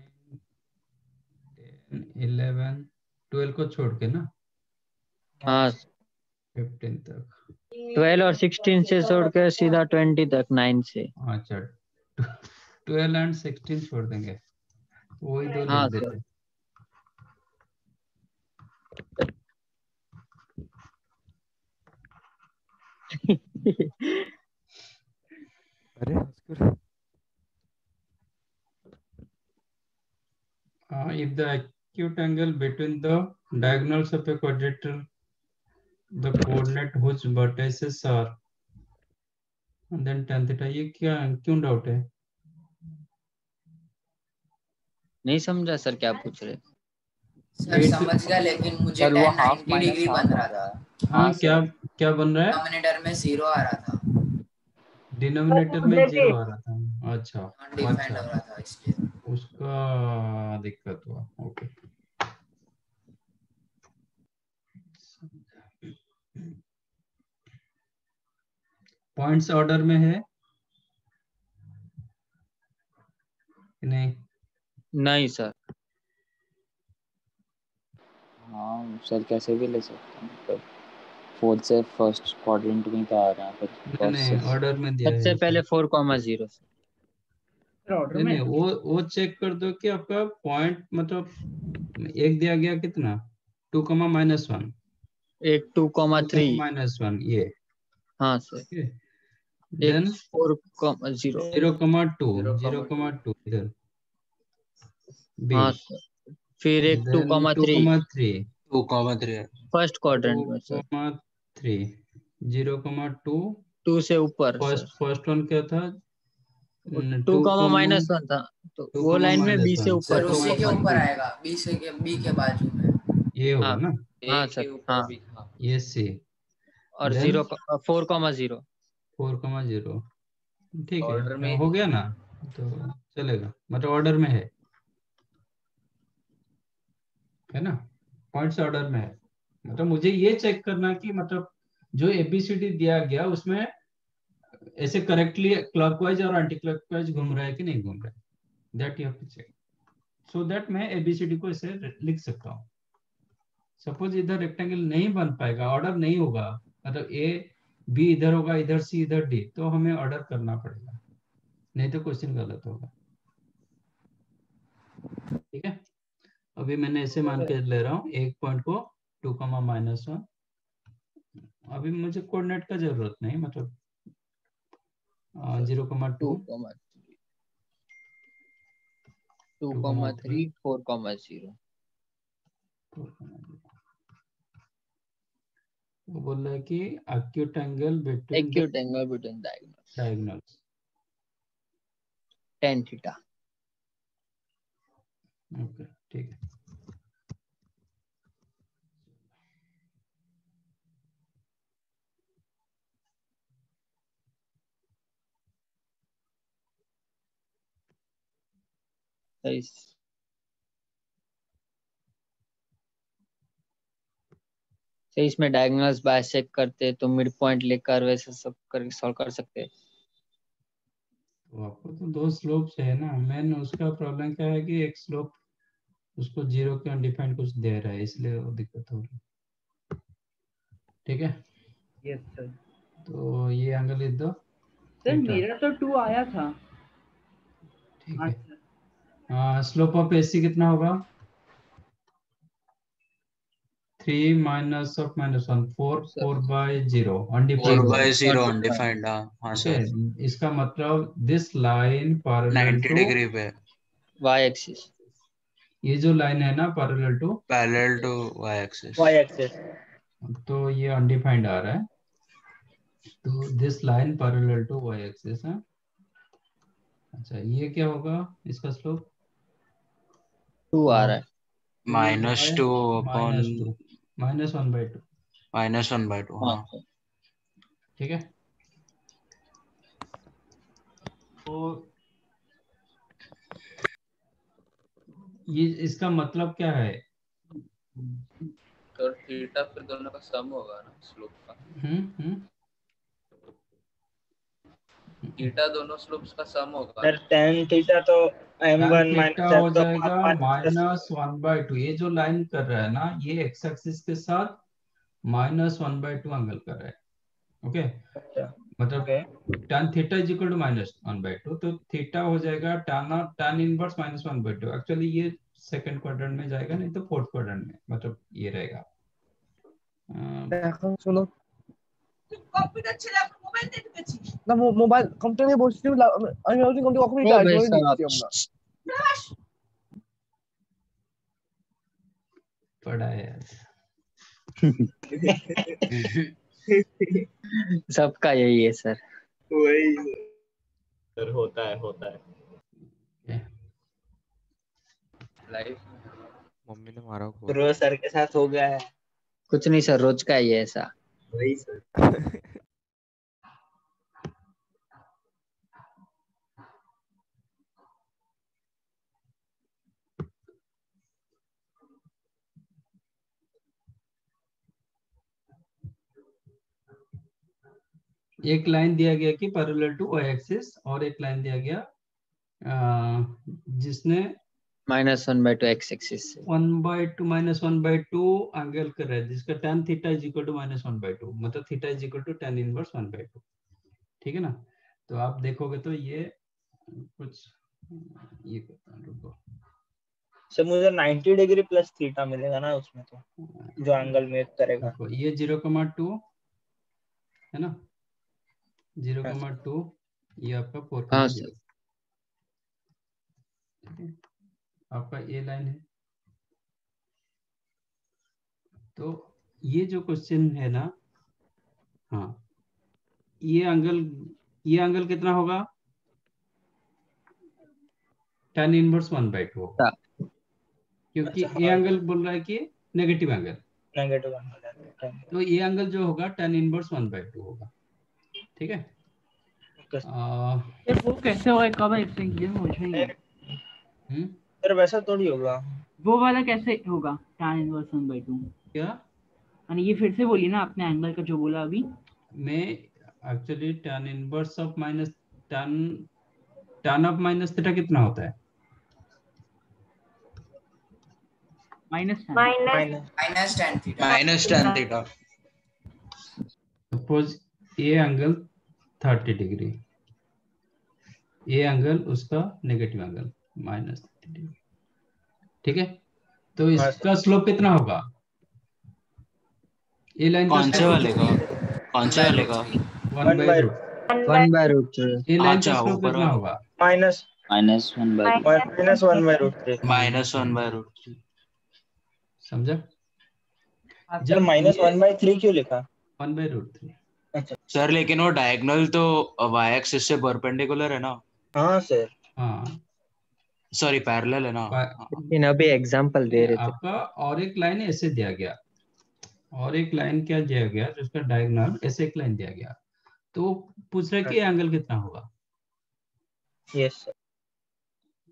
10, 11, 12 को छोड़ के ना? हाँ 15 तक। 12 और 16 से छोड़ के सीधा 20 तक 9 से। अच्छा, 12 एंड 16 छोड़ देंगे, वही दो हाँ लिख सर। देते। अरे उसको If the acute angle between the diagonals of a quadrilateral, the coordinate whose vertices are, and then tan theta, ये क्या क्यों डाउट है? नहीं समझा सर क्या पूछ रहे? सर समझ गया, लेकिन मुझे सर वो tan हाफ 90 डिग्री माइनस बन हाफ रहा आ रहा था, है। हाँ, क्या क्या बन रहा है? डिनोमिनेटर में 0 आ रहा था, डिनोमिनेटर में 0 आ रहा था। अच्छा अनडिफाइंड अच्छा, हो रहा था, इसलिए उसका दिक्कत हुआ। ओके, पॉइंट्स ऑर्डर में है कि नहीं? नहीं सर। हाँ सर, कैसे भी ले सकते हैं, पर फोर्थ से फर्स्ट क्वाड्रेंट में क्या आ रहा है, फिर फर्स्ट नहीं, से ऑर्डर में दिया सबसे है। पहले 4,0 सर ऑर्डर नहीं में नहीं, वो चेक कर दो कि आपका पॉइंट मतलब एक दिया गया कितना, 2,-1, 1 2,3। -1 ये। हाँ सर। देन 4,0। 0,2 इधर बी, हाँ सर। फिर एक देन 2,3 2,3 2,3 फर्स्ट क्वाड्रेंट में सर। 2,3 0,2 2 से ऊपर सर। फर्स्ट वन क्या था? 2,-1 था, तो वो लाइन में बी से ऊपर सर उसी के 2,3। ऊपर आएगा, बी के बाजू में। ये होगा हाँ ना? हाँ सर। हाँ ये सी, और देन 4,0। 4,0, ठीक है, हो गया ना? तो चलेगा, मतलब ऑर्डर में है ना? पॉइंट्स ऑर्डर में है, मतलब मुझे ये चेक करना कि मतलब जो ABCD दिया गया उसमें ऐसे करेक्टली क्लॉकवाइज और एंटी क्लॉकवाइज घूम रहा है कि नहीं घूम रहा है, that you have to check, so that मैं ABCD को ऐसे लिख सकता हूँ। सपोज इधर रेक्टेंगल नहीं बन पाएगा, ऑर्डर नहीं होगा, मतलब A B इधर होगा, इधर C इधर D, तो हमें ऑर्डर करना पड़ेगा, नहीं तो क्वेश्चन गलत होगा। ठीक है, अभी मैंने ऐसे मान के ले रहा हूँ एक पॉइंट को 2,-1। अभी मुझे कोऑर्डिनेट का जरूरत नहीं, मतलब 0,2, 2,3, 4,0। वो बोल रहा है कि acute angle between the Acute angle between diagonals. diagonals। tan theta। Okay ठीक है। तो इसमें डायगोनल्स बाइसेक्ट करते तो मिड पॉइंट लेकर वैसे सब करके सॉल्व कर सकते। तो आपको तो दो स्लोप्स है ना, मैन उसका प्रॉब्लम क्या है कि एक स्लोप उसको 0 के अनडिफाइंड कुछ दे रहा है, इसलिए वो दिक्कत हो रही है। ठीक है, यस सर। तो ये एंगल लिख दो। सर मेरा तो 2 आया था। ठीक है, स्लोप ऑफ एसी कितना होगा? 3 माइनस ऑफ -1, 4/0 अनडिफाइंड 4/0 अनडिफाइंड। हाँ सर, इसका मतलब this line parallel 90 two degree पे y एक्सिस। ये जो लाइन है ना पैरेलल टू y एक्सिस, तो ये अनडिफाइंड आ रहा है, तो this line parallel to y axis है। अच्छा ये क्या होगा इसका स्लोप? 2 आ रहा है। -2 अपॉन -1/2। -1/2। हाँ ठीक है, तो ये इसका मतलब क्या है? तो थीटा फिर दोनों का सम होगा ना स्लोप का। थीटा दोनों स्लोप्स का सम होगा। सर tan थीटा तो m1 थीटा माइनस हो तो जाएगा माइनस -1/2। ये जो लाइन कर रहा है ना, ये एक्स एक्सिस के साथ -1/2 एंगल कर रहा है। ओके, मतलब tan theta is equal to -1/2, तो थीटा हो जाएगा tan इनवर्स -1/2। एक्चुअली ये सेकंड क्वाड्रेंट में जाएगा, नहीं तो फोर्थ क्वाड्रेंट में, मतलब ये रहेगा। এখন শোনো, কম্পিউটার ছেড়ে আমরা মোবাইল নিয়ে ঢুকেছিস না? মোবাইল কম্পিউটার নিয়ে বসছি, আমি ভাবছি কম্পিউটার কখন চার্জ করে নিচ্ছি আমরা। पढ़ा है यार। सबका यही है सर। वही सर, होता है लाइफ मम्मी ने मारा को। गुरु सर के साथ हो गया है। कुछ नहीं सर, रोज का ही है ऐसा। वही सर। एक लाइन दिया गया कि पैरेलल टू वाई एक्सिस, और एक लाइन दिया गया जिसने -1/2 एक्स एक्सिस से 1/2 -1/2 एंगल कर रहा है, जिसका tan theta is equal to -1/2, मतलब theta is equal to tan inverse 1/2। ठीक है ना, तो आप देखोगे तो ये कुछ ये रुको, सर मुझे 90 डिग्री प्लस थीटा मिलेगा ना उसमें, तो जो एंगल मेक करेगा। देखो ये 0,2 है ना, 0,2, ये आपका 4,0। आपका ये लाइन है, तो ये जो क्वेश्चन है ना, हाँ ये एंगल कितना होगा? tan इनवर्स 1/2 होगा, क्योंकि ये एंगल बोल रहा है कि नेगेटिव एंगल, तो ये एंगल जो होगा tan इनवर्स 1/2 होगा। ठीक है, वो कैसे होगा भाई, ये मुझे नहीं है। सर वैसा थोड़ी होगा, वो वाला कैसे होगा tan इनवर्स 1/2? क्या? यानी ये फिर से बोलिए ना आपने एंगल का जो बोला अभी। मैं actually tan inverse of tan of minus theta कितना होता है? -tan theta. सपोज ये एंगल 30 डिग्री, ये एंगल उसका नेगेटिव एंगल -30 डिग्री। ठीक है, तो हाँ इसका स्लोप कितना होगा? ये लाइन का कौन से स्लोप वाले का? कौन से वाले का? 1 बाय रूट। 1/√3 ये लाइन का अच्छा, स्लोप ऊपर कितना वाले होगा? माइनस -1/√3 -1/√3 समझा? सर जब -1/3 क्यों लिखा? 1/√3। अच्छा सर लेकिन वो डायगोनल तो y एक्सिस से परपेंडिकुलर है ना? हाँ सर। हाँ, सॉरी पैरेलल है ना? लेकिन अभी एग्जांपल दे रहे थे। आपका और एक लाइन ऐसे दिया गया, और एक लाइन क्या दिया गया जिसका डायगोनल ऐसे एक लाइन दिया गया, तो पूछ रहा है कि एंगल कितना होगा। Yes sir.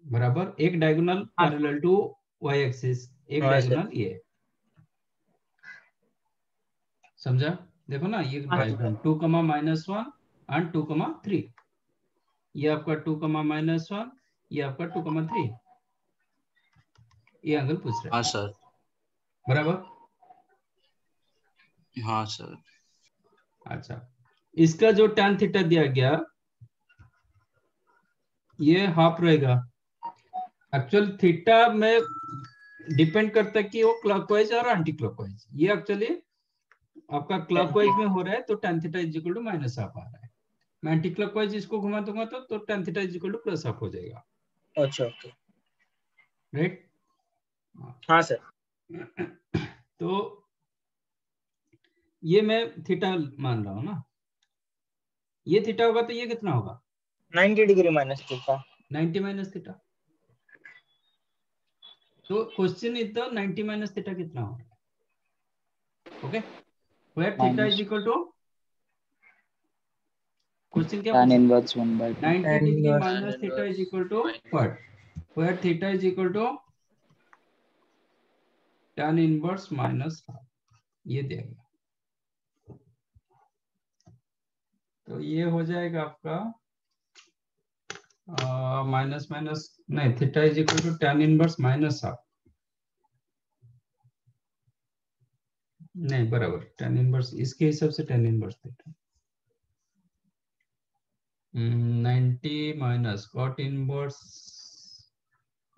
बराबर, एक diagonal parallel to y axis, एक हाँ सर। डायगोनल ये। समझा? देखो ना, ये डायग्राम 2,-1 एंड 2,3, ये आपका 2,-1, ये आपका 2,3, ये एंगल पूछ रहा हाँ है। सर। बराबर। हाँ सर। अच्छा, इसका जो tan थीटा दिया गया ये हाफ रहेगा। एक्चुअल थीटा में डिपेंड करता है कि वो क्लॉकवाइज और एंटी क्लॉकवाइज। ये एक्चुअली आपका क्लॉकवाइज में हो रहा है तो tan theta is equal to minus half आ रहा है। मैं एंटी क्लॉकवाइज इसको घुमा दूंगा तो tan theta is equal to plus half हो जाएगा। अच्छा ओके। राइट? हाँ सर। तो ये मैं थीटा मान रहा हूं ना, ये थीटा होगा तो ये कितना होगा? 90 degree minus theta. 90 minus theta. तो question is the 90 minus theta कितना होगा? Okay, where theta is equal to, question क्या tan पूछा? inverse 1/2 90 degree minus theta is equal to what? Where theta is equal to tan inverse minus half, ये देगा। तो ये हो जाएगा आपका माइनस माइनस नहीं, theta is equal to tan inverse minus half, नहीं बराबर tan इनवर्स, इसके हिसाब से tan inverse theta 90 minus cot inverse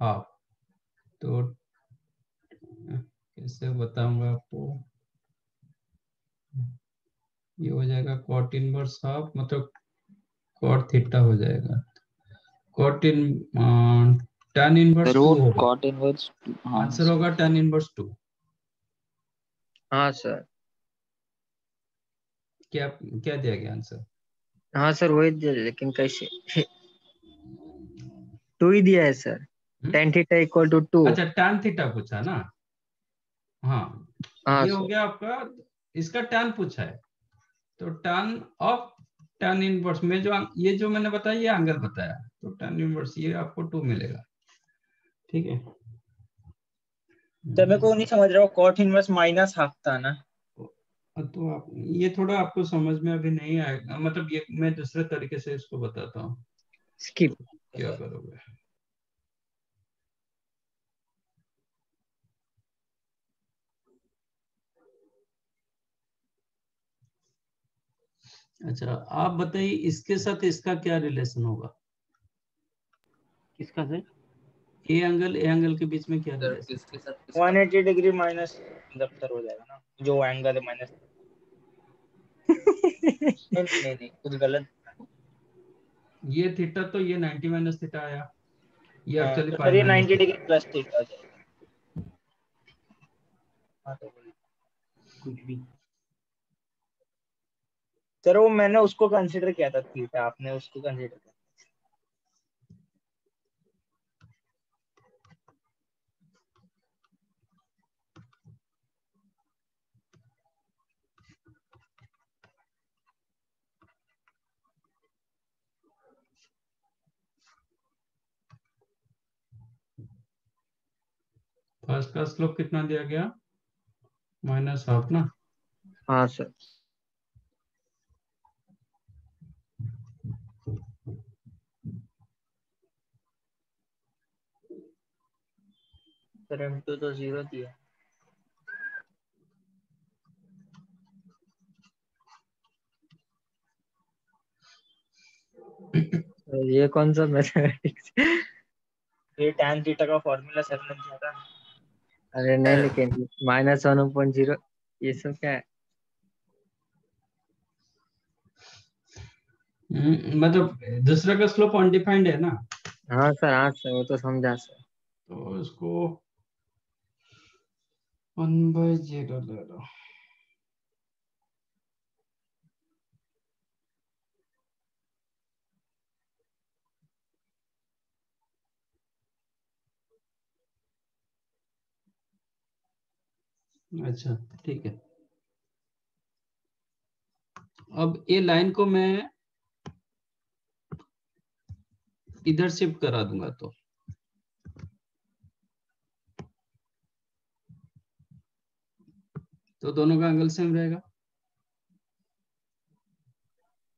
half. तो कैसे बताऊंगा आपको, ये हो जाएगा cot इनवर्स हाफ, मतलब cot थीटा हो जाएगा। cot इन tan इनवर्स 2 रूट होगा, cot inverse 2 हाँ आंसर होगा tan इनवर्स 2। हाँ सर। क्या क्या दिया गया आंसर? हाँ सर वही दिया, लेकिन कैसे 2 ही दिया है sir. tan theta equal to 2। अच्छा, tan थीटा पूछा ना? हाँ, हाँ ये हो सर। गया आपका, इसका tan पूछा है तो tan ऑफ tan इनवर्स में जो ये जो मैंने बताया ये एंगल बताया, तो tan इनवर्स ये आपको 2 मिलेगा। ठीक है, तो मेरे को नहीं समझ रहा हूँ, cot इनवर्स माइनस हाफ था ना? तो आप ये थोड़ा आपको समझ में अभी नहीं आएगा, मतलब ये मैं दूसरे तरीके से इसको बताता हूँ। स्किप। क्या करोगे? अच्छा, आप बताइए इसके साथ इसका क्या रिलेशन होगा? किसका सर? ए एंगल के बीच में क्या रिलेशन? इसके साथ 180 डिग्री माइनस सर हो जाएगा ना, जो एंगल है माइनस। नहीं कुछ गलत। ये थीटा तो ये 90 माइनस थीटा आया, ये एक्चुअली तो पाई सर ये माइनस 90 डिग्री प्लस थीटा हो जाएगा। हाँ तो कुछ भी। सर वो मैंने उसको कंसीडर किया था थीटा, आपने उसको कंसीडर किया। फर्स्ट का स्लोप कितना दिया गया? माइनस हाफ ना? हाँ सर। सर m2 तो 0 दिया। ये कौन सा मैथमेटिक्स? ये tan थीटा का फॉर्मूला सर ने दिया था। अरे नहीं, लेकिन -1/0 ये सब क्या है? मतलब दूसरा का स्लोप अनडिफाइंड है ना, हाँ सर, वो तो समझा सर। तो इसको 1/0 ले लो। अच्छा ठीक है, अब ये लाइन को मैं इधर शिफ्ट करा दूंगा तो दोनों का एंगल सेम रहेगा,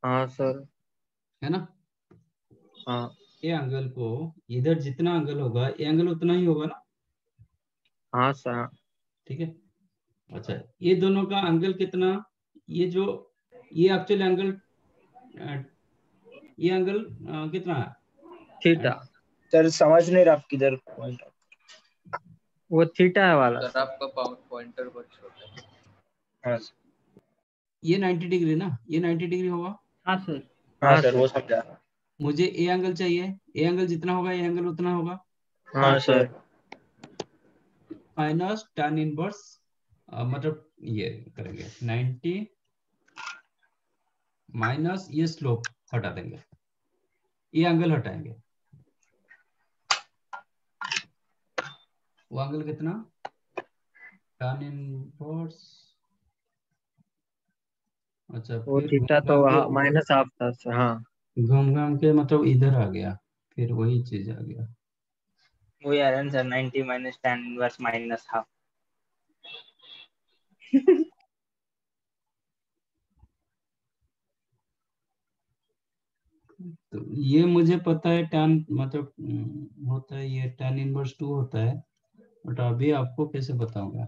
हाँ सर। है ना। हाँ ये एंगल को इधर जितना एंगल होगा ये एंगल उतना ही होगा ना, हाँ सर। ठीक है। अच्छा ये दोनों का एंगल कितना, ये जो ये एक्चुअल एंगल, ये एंगल कितना है, थीटा। सर समझ नहीं रहा आप किधर पॉइंट। वो थीटा है वाला सर सर। आपका पॉइंटर बहुत छोटा है। हाँ ये 90 डिग्री ना, ये 90 डिग्री होगा। हाँ सर। हाँ हाँ सर, सर। वो समझा। मुझे ए एंगल चाहिए, ए एंगल जितना होगा ये एंगल उतना होगा, हाँ हाँ sir. Sir. Minus tan inverse, मतलब ये करेंगे 90 माइनस ये स्लोप हटा देंगे, ये एंगल हटाएंगे, वो एंगल कितना, tan इनवर्स। अच्छा वो फिर थीटा घूम तो घाम के, वहाँ -1/2 था सर। हाँ। घूम घाम के मतलब इधर आ गया, फिर वही चीज आ गया। वही आ रहा है sir, 90 minus tan inverse minus half. तो ये मुझे पता है tan मतलब होता है, ये tan इनवर्स 2 होता है, बट अभी आपको कैसे बताऊंगा।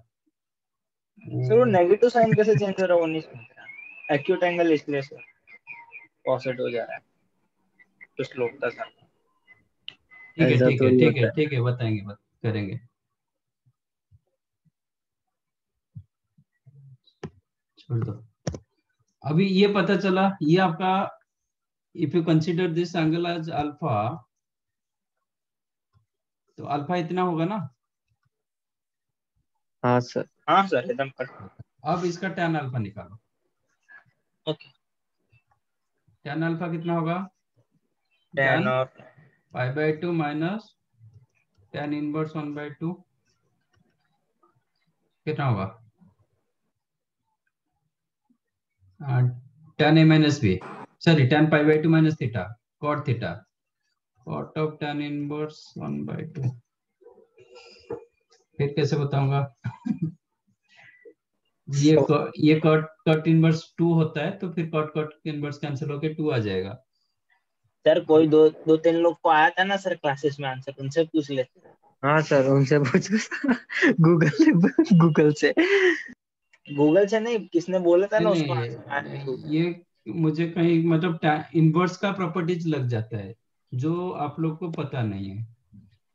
सर वो नेगेटिव साइन कैसे चेंज हो रहा है वो नहीं समझ रहा। एक्यूट एंगल इसलिए सर पॉजिटिव हो जा रहा है तो स्लोप था सर। ठीक है ऐसा ठीक है थोड़ी ठीक है होता है। ठीक है, बताएंगे करेंगे, छोड़ दो। अभी ये पता चला, ये आपका, if you consider this angle as alpha, तो अल्फा इतना होगा ना। हाँ सर। हाँ सर एकदम करेक्ट। अब इसका tan अल्फा निकालो, ओके। tan अल्फा कितना होगा, tan tan और π/2 माइनस tan इनवर्स 1/2 कितना होगा, tan a minus b, sorry tan π/2 minus theta cot theta, cot of tan inverse 1/2। फिर कैसे बताऊंगा। ये cot इनवर्स 2 होता है, तो फिर cot इनवर्स कैंसिल होके 2 आ जाएगा। सर कोई दो तीन लोग को आया था ना सर क्लासेस में आंसर, उनसे पूछ लेते। हाँ सर, उनसे पूछो। गूगल से। गूगल से नहीं, किसने बोला था ना नहीं उसको नहीं, ये मुझे कहीं मतलब इनवर्स का प्रॉपर्टीज लग जाता है जो आप लोग को पता नहीं है,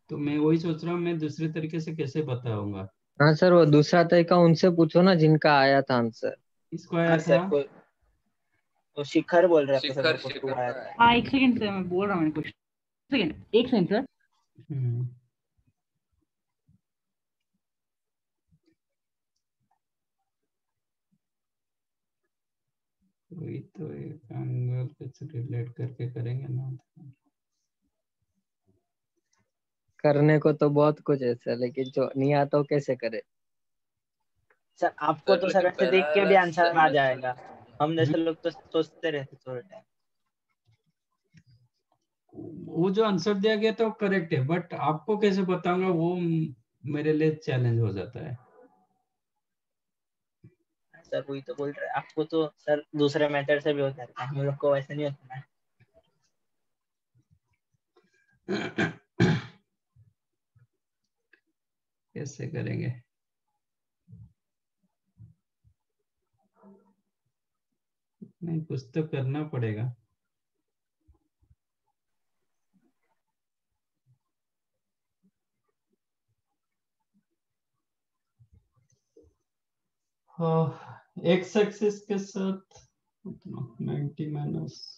तो मैं वही सोच रहा हूँ मैं दूसरे तरीके से कैसे बताऊंगा। हाँ सर, वो दूसरा तरीका उनसे पूछो ना जिनका आया था आंसर। इसको हाँ आया था, सर कोई वो शिखर बोल रहा था सर, शिखर मेरे को टू शिखर आया का था। है। हाँ एक सेकंड सर, मैं बोल रहा हूँ कुछ सेकंड, एक सेकंड सर। हम्म, वही तो एक एंगल कुछ रिलेट करके करेंगे ना। करने को तो बहुत कुछ है सर, लेकिन जो नहीं आता वो कैसे करे। सर आपको सर तो सर लेकिन ऐसे देख के भी आंसर आ पैरालेक्स जाएगा, हम जैसे लोग तो सोचते रहते थोड़े टाइम। वो जो आंसर दिया गया था वो करेक्ट है, बट आपको कैसे बताऊंगा वो मेरे लिए चैलेंज हो जाता है। सर वही तो बोल रहे हैं, आपको तो सर दूसरे मेथड से भी हो जाता है, हम लोग को वैसे नहीं होता ना। कैसे करेंगे, नहीं कुछ तो करना पड़ेगा। एक्स एक्सिस के साथ 90 माइनस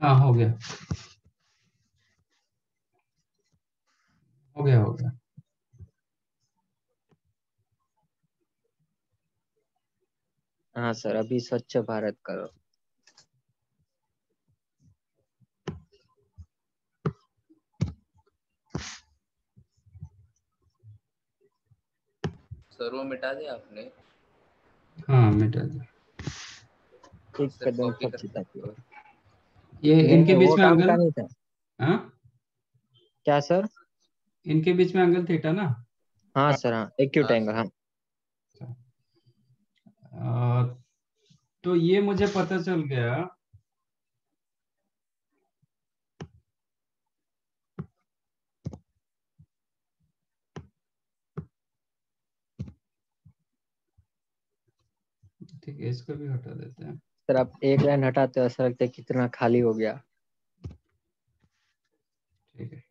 हाँ हो गया हो गया हो गया। हाँ सर, अभी स्वच्छ भारत करो। सर वो मिटा दिया आपने? हाँ मिटा दिया। एक सर कदम कॉपी कर स्वच्छता की ओर। ये नहीं इनके नहीं, बीच वो में काम एंगल, का नहीं था। हाँ क्या सर? इनके बीच में एंगल थीटा ना। हाँ सर, हाँ एक्यूट हाँ एंगल, हाँ। तो ये मुझे पता चल गया ठीक है, इसको भी हटा देते हैं। सर आप एक लाइन हटाते हो, ऐसा लगता है कितना खाली हो गया। ठीक है,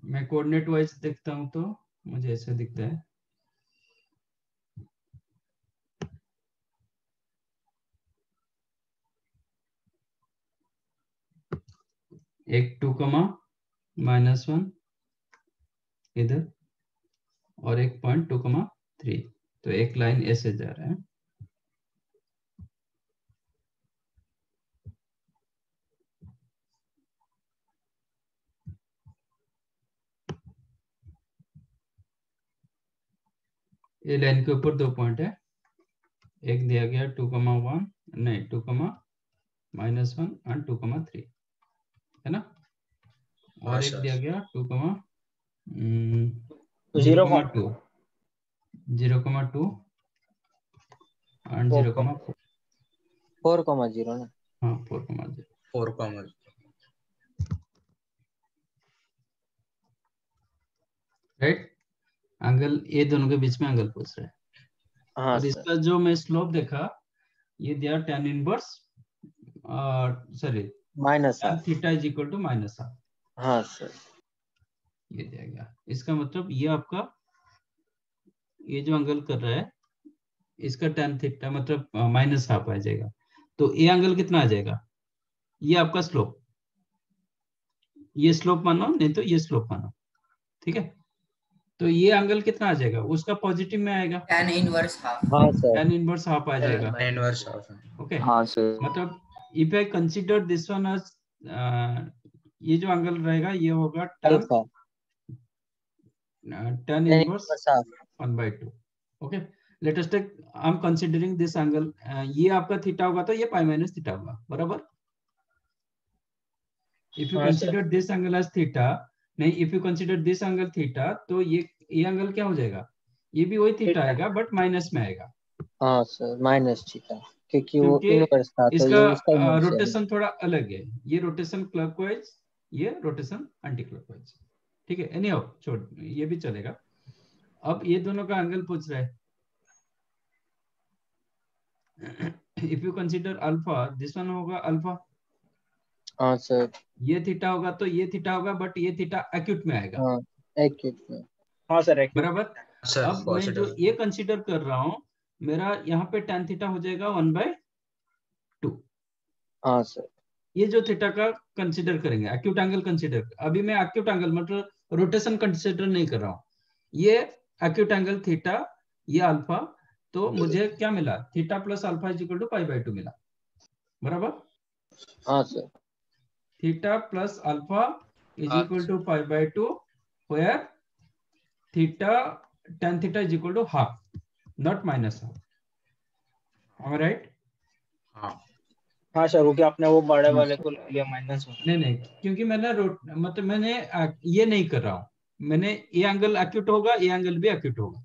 मैं कोऑर्डिनेट वाइज देखता हूँ तो मुझे ऐसा दिखता है। एक 2,-1 इधर और एक पॉइंट 2,3, तो एक लाइन ऐसे जा रहा है। ये लाइन के ऊपर 2 पॉइंट है, एक दिया गया 2,1 नहीं 2,-1 एंड 2,3 है ना, हाँ और एक सर। दिया गया 2,0,2 एंड 0,4 4,0 ना। हाँ 4,0 4 कॉमन। राइट। एंगल ये दोनों के बीच में एंगल पूछ रहा है। हाँ और सर। इसका जो मैं स्लोप देखा, ये दिया tan inverse sorry minus tan half. Theta is equal to -half. हाँ सर। ये दिया गया। इसका मतलब ये आपका ये जो एंगल कर रहा है इसका tan थीटा मतलब -हाफ आ जाएगा। तो ये एंगल कितना आ जाएगा? ये आपका स्लोप, ये स्लोप मानो नहीं तो ये स्लोप मानो, ठीक है। तो ये एंगल कितना आ जाएगा? उसका पॉजिटिव में आएगा, tan इनवर्स हाफ। हाँ सर। tan इनवर्स हाफ आ जाएगा। tan inverse half. ओके, हाँ सर। मतलब if I consider this one as ये जो एंगल रहेगा ये होगा alpha. tan tan inverse inverse half. 1/2। Okay, let us take I am considering this angle, ये आपका थीटा होगा तो ये पाई माइनस थीटा होगा, बराबर। इफ यू हाँ sir. Consider this angle as theta, नहीं if you consider this angle theta, तो ये एंगल क्या हो जाएगा? ये भी वही थीटा आएगा बट माइनस में आएगा, हाँ सर, माइनस थीटा, क्योंकि वो क्योंकि इनवर्स था तो इसका ये इसका इनवर्स है। रोटेशन थोड़ा अलग है। ये रोटेशन क्लॉकवाइज, ये रोटेशन एंटी क्लॉकवाइज, ठीक है। एनी हाउ छोड़, ये भी चलेगा। अब ये दोनों का एंगल पूछ रहा है। If you consider alpha, this one होगा अल्फा, हाँ सर। ये थीटा होगा तो ये थीटा होगा बट ये थीटा एक्यूट में आएगा, हाँ एक्यूट में। हाँ सर एक बराबर। सर अब मैं जो ये कंसीडर कर रहा हूं, मेरा यहाँ पे tan थीटा हो जाएगा 1/2। हाँ सर। ये जो थीटा का कंसीडर करेंगे, एक्यूट एंगल कंसीडर, अभी मैं एक्यूट एंगल मतलब रोटेशन कंसीडर नहीं कर रहा हूँ। ये एक्यूट एंगल थीटा, ये अल्फा, तो मुझे क्या मिला? Theta plus alpha is equal to π/2 मिला, बराबर। हाँ sir. Theta plus alpha is equal to π/2 where theta tan theta is equal to half, not minus half. Am I right? हाँ हाँ सर, क्योंकि आपने वो बड़े वाले को ले लिया -1। नहीं, क्योंकि मैंने मतलब मैंने ये नहीं कर रहा हूँ। मैंने ये एंगल एक्यूट होगा, ये एंगल भी एक्यूट होगा,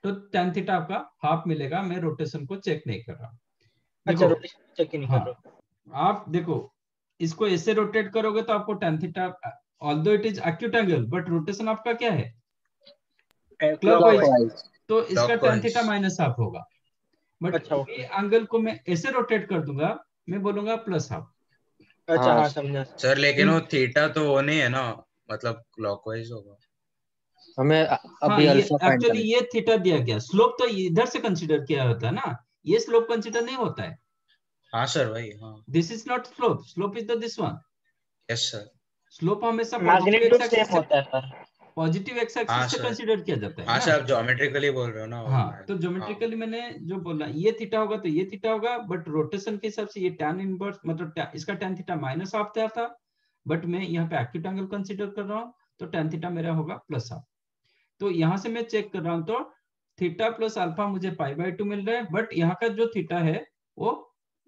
तो tan थीटा आपका हाफ मिलेगा। मैं रोटेशन को चेक नहीं कर रहा। अच्छा, देखो, रोटेशन चेक नहीं कर हाँ, रहे हो। आप देखो इसको ऐसे रोटेट करोगे तो आपको tan theta, although it is acute angle, but rotation आपका क्या है, क्लॉकवाइज, क्लॉकवाइज। तो इसका tan थीटा माइनस हाफ होगा। बट अच्छा, ये ओके। एंगल को मैं ऐसे रोटेट कर दूंगा, मैं बोलूंगा प्लस हाफ। अच्छा, हाँ हाँ, समझा। सर लेकिन वो थीटा तो वो नहीं है ना, मतलब क्लॉकवाइज होगा। हमें हाँ, अभी ये अल्फा फाइंड एक्चुअली करना ये थीटा दिया गया, स्लोप तो इधर से कंसीडर किया होता है ना, ये स्लोप कंसीडर नहीं होता है। हाँ सर वही, हाँ। This is not slope, slope is the this one. Yes sir. Slope हमेशा positive magnitude x same axis से, होता है सर। पॉजिटिव एक्स हाँ एक्सिस से सर, कंसीडर किया जाता है हाँ ना। सर, आप ज्योमेट्रिकली बोल रहे हो ना। हाँ, तो हाँ ज्योमेट्रिकली मैंने जो बोला ये थीटा होगा तो ये थीटा होगा, बट रोटेशन के हिसाब से ये tan इनवर्स, मतलब इसका tan थीटा माइनस हाफ था, बट मैं यहाँ पे एक्यूट एंगल कंसीडर कर रहा हूँ, तो tan थीटा मेरा होगा प्लस हाफ। तो यहाँ से मैं चेक कर रहा हूँ, तो थीटा प्लस अल्फा मुझे π/2 मिल रहा है, बट यहाँ का जो थीटा है वो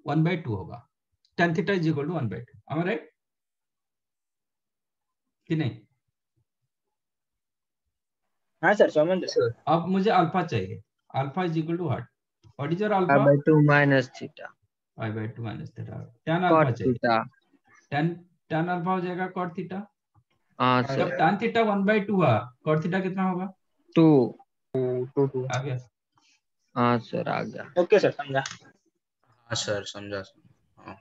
1/2 होगा। tan theta is equal to 1/2, am I right कि नहीं? हाँ सर, समझ रहे। अब मुझे अल्फा चाहिए, alpha is equal to what is your pi alpha? By 2 minus theta π/2 minus theta. tan cot alpha चाहिए, थीटा। tan अल्फा हो जाएगा cot थीटा। हाँ जब सर, tan थीटा 1/2 हुआ, cot थीटा कितना होगा? 2। 2 आ गया। हाँ सर, आ गया। ओके सर, समझा। हाँ सर, समझा सर। हाँ